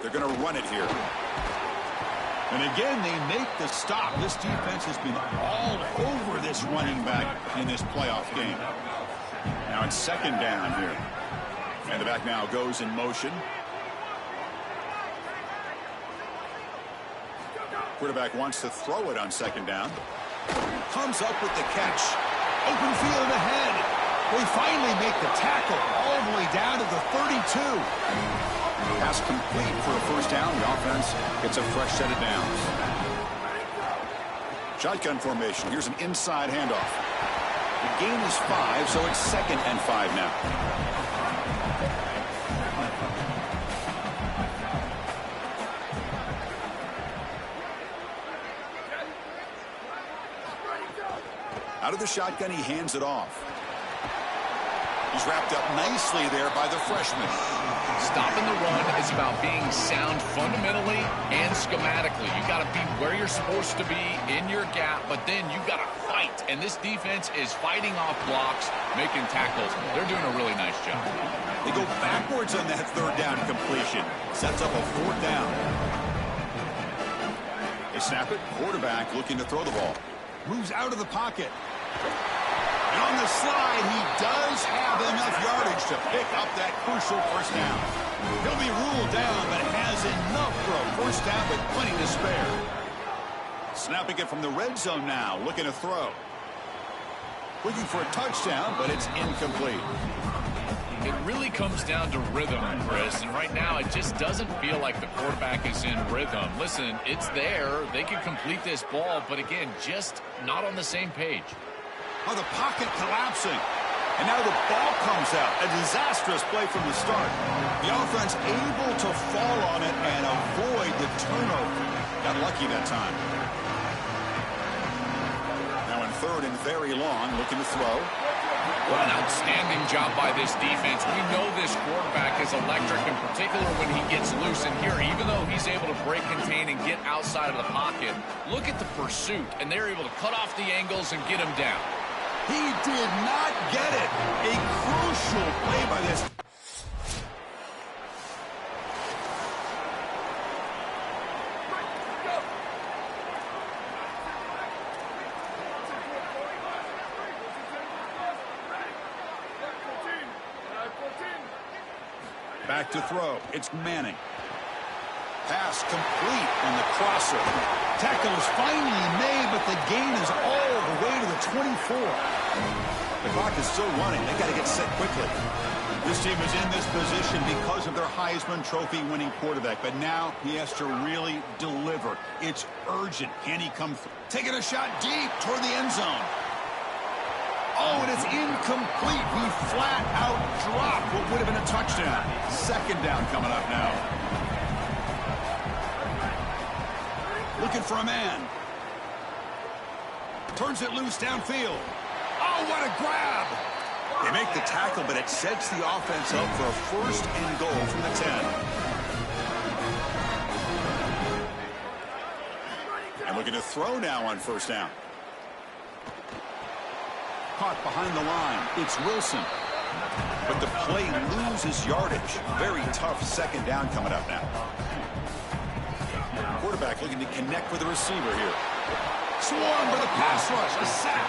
They're going to run it here. And again, they make the stop. This defense has been all over this running back in this playoff game. Now it's 2nd down here. And the back now goes in motion. Quarterback wants to throw it on 2nd down. Comes up with the catch. Open field ahead. They finally make the tackle all the way down to the 32. Pass complete for a first down. The offense gets a fresh set of downs. Shotgun formation. Here's an inside handoff. The gain is 5, so it's 2nd and 5 now. Out of the shotgun, he hands it off. He's wrapped up nicely there by the freshman. Stopping the run is about being sound fundamentally and schematically. You got to be where you're supposed to be in your gap, but then you got to fight. And this defense is fighting off blocks, making tackles. They're doing a really nice job. They go backwards on that third down completion. Sets up a 4th down. They snap it. Quarterback looking to throw the ball. Moves out of the pocket. And on the slide, he does have enough yardage to pick up that crucial first down. He'll be ruled down, but has enough for a first down with plenty to spare. Snapping it from the red zone now, looking to throw. Looking for a touchdown, but it's incomplete. It really comes down to rhythm, Chris, and right now it just doesn't feel like the quarterback is in rhythm. Listen, it's there. They can complete this ball, but again, just not on the same page. Oh, the pocket collapsing. And now the ball comes out. A disastrous play from the start. The offense able to fall on it and avoid the turnover. Got lucky that time. Now in 3rd and very long, looking to throw. Well, an outstanding job by this defense. We know this quarterback is electric, in particular when he gets loose. And here, even though he's able to break, contain, and get outside of the pocket, look at the pursuit. And they're able to cut off the angles and get him down. He did not get it. A crucial play by this. Back to throw. It's Manning. Pass complete on the crosser. Tackle is finally made, but the gain is all the way to the 24. The clock is still running. They got to get set quickly. This team is in this position because of their Heisman Trophy winning quarterback, but now he has to really deliver. It's urgent. Can he come through? Taking a shot deep toward the end zone. Oh, and it's incomplete. He flat out dropped what would have been a touchdown. 2nd down coming up now. Looking for a man. Turns it loose downfield. Oh, what a grab. They make the tackle, but it sets the offense up for a 1st and goal from the 10. And Looking to throw now on first down. Caught behind the line. It's Wilson. But the play loses yardage. Very tough second down coming up now. Quarterback looking to connect with the receiver here. Swarm for the pass rush. A sack.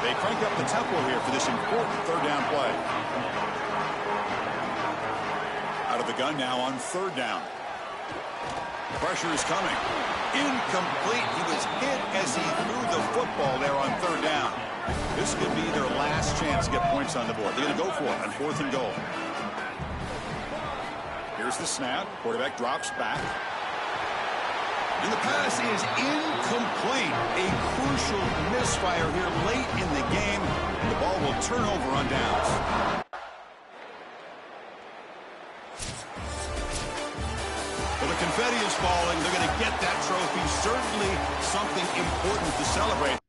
They crank up the tempo here for this important third down play. Out of the gun now on third down. Pressure is coming. Incomplete. He was hit as he threw the football there on third down. This could be their last chance to get points on the board. They're going to go for it on 4th and goal. Here's the snap. Quarterback drops back. And the pass is incomplete. A crucial misfire here late in the game. The ball will turn over on downs. Well, the confetti is falling. They're going to get that trophy. Certainly something important to celebrate.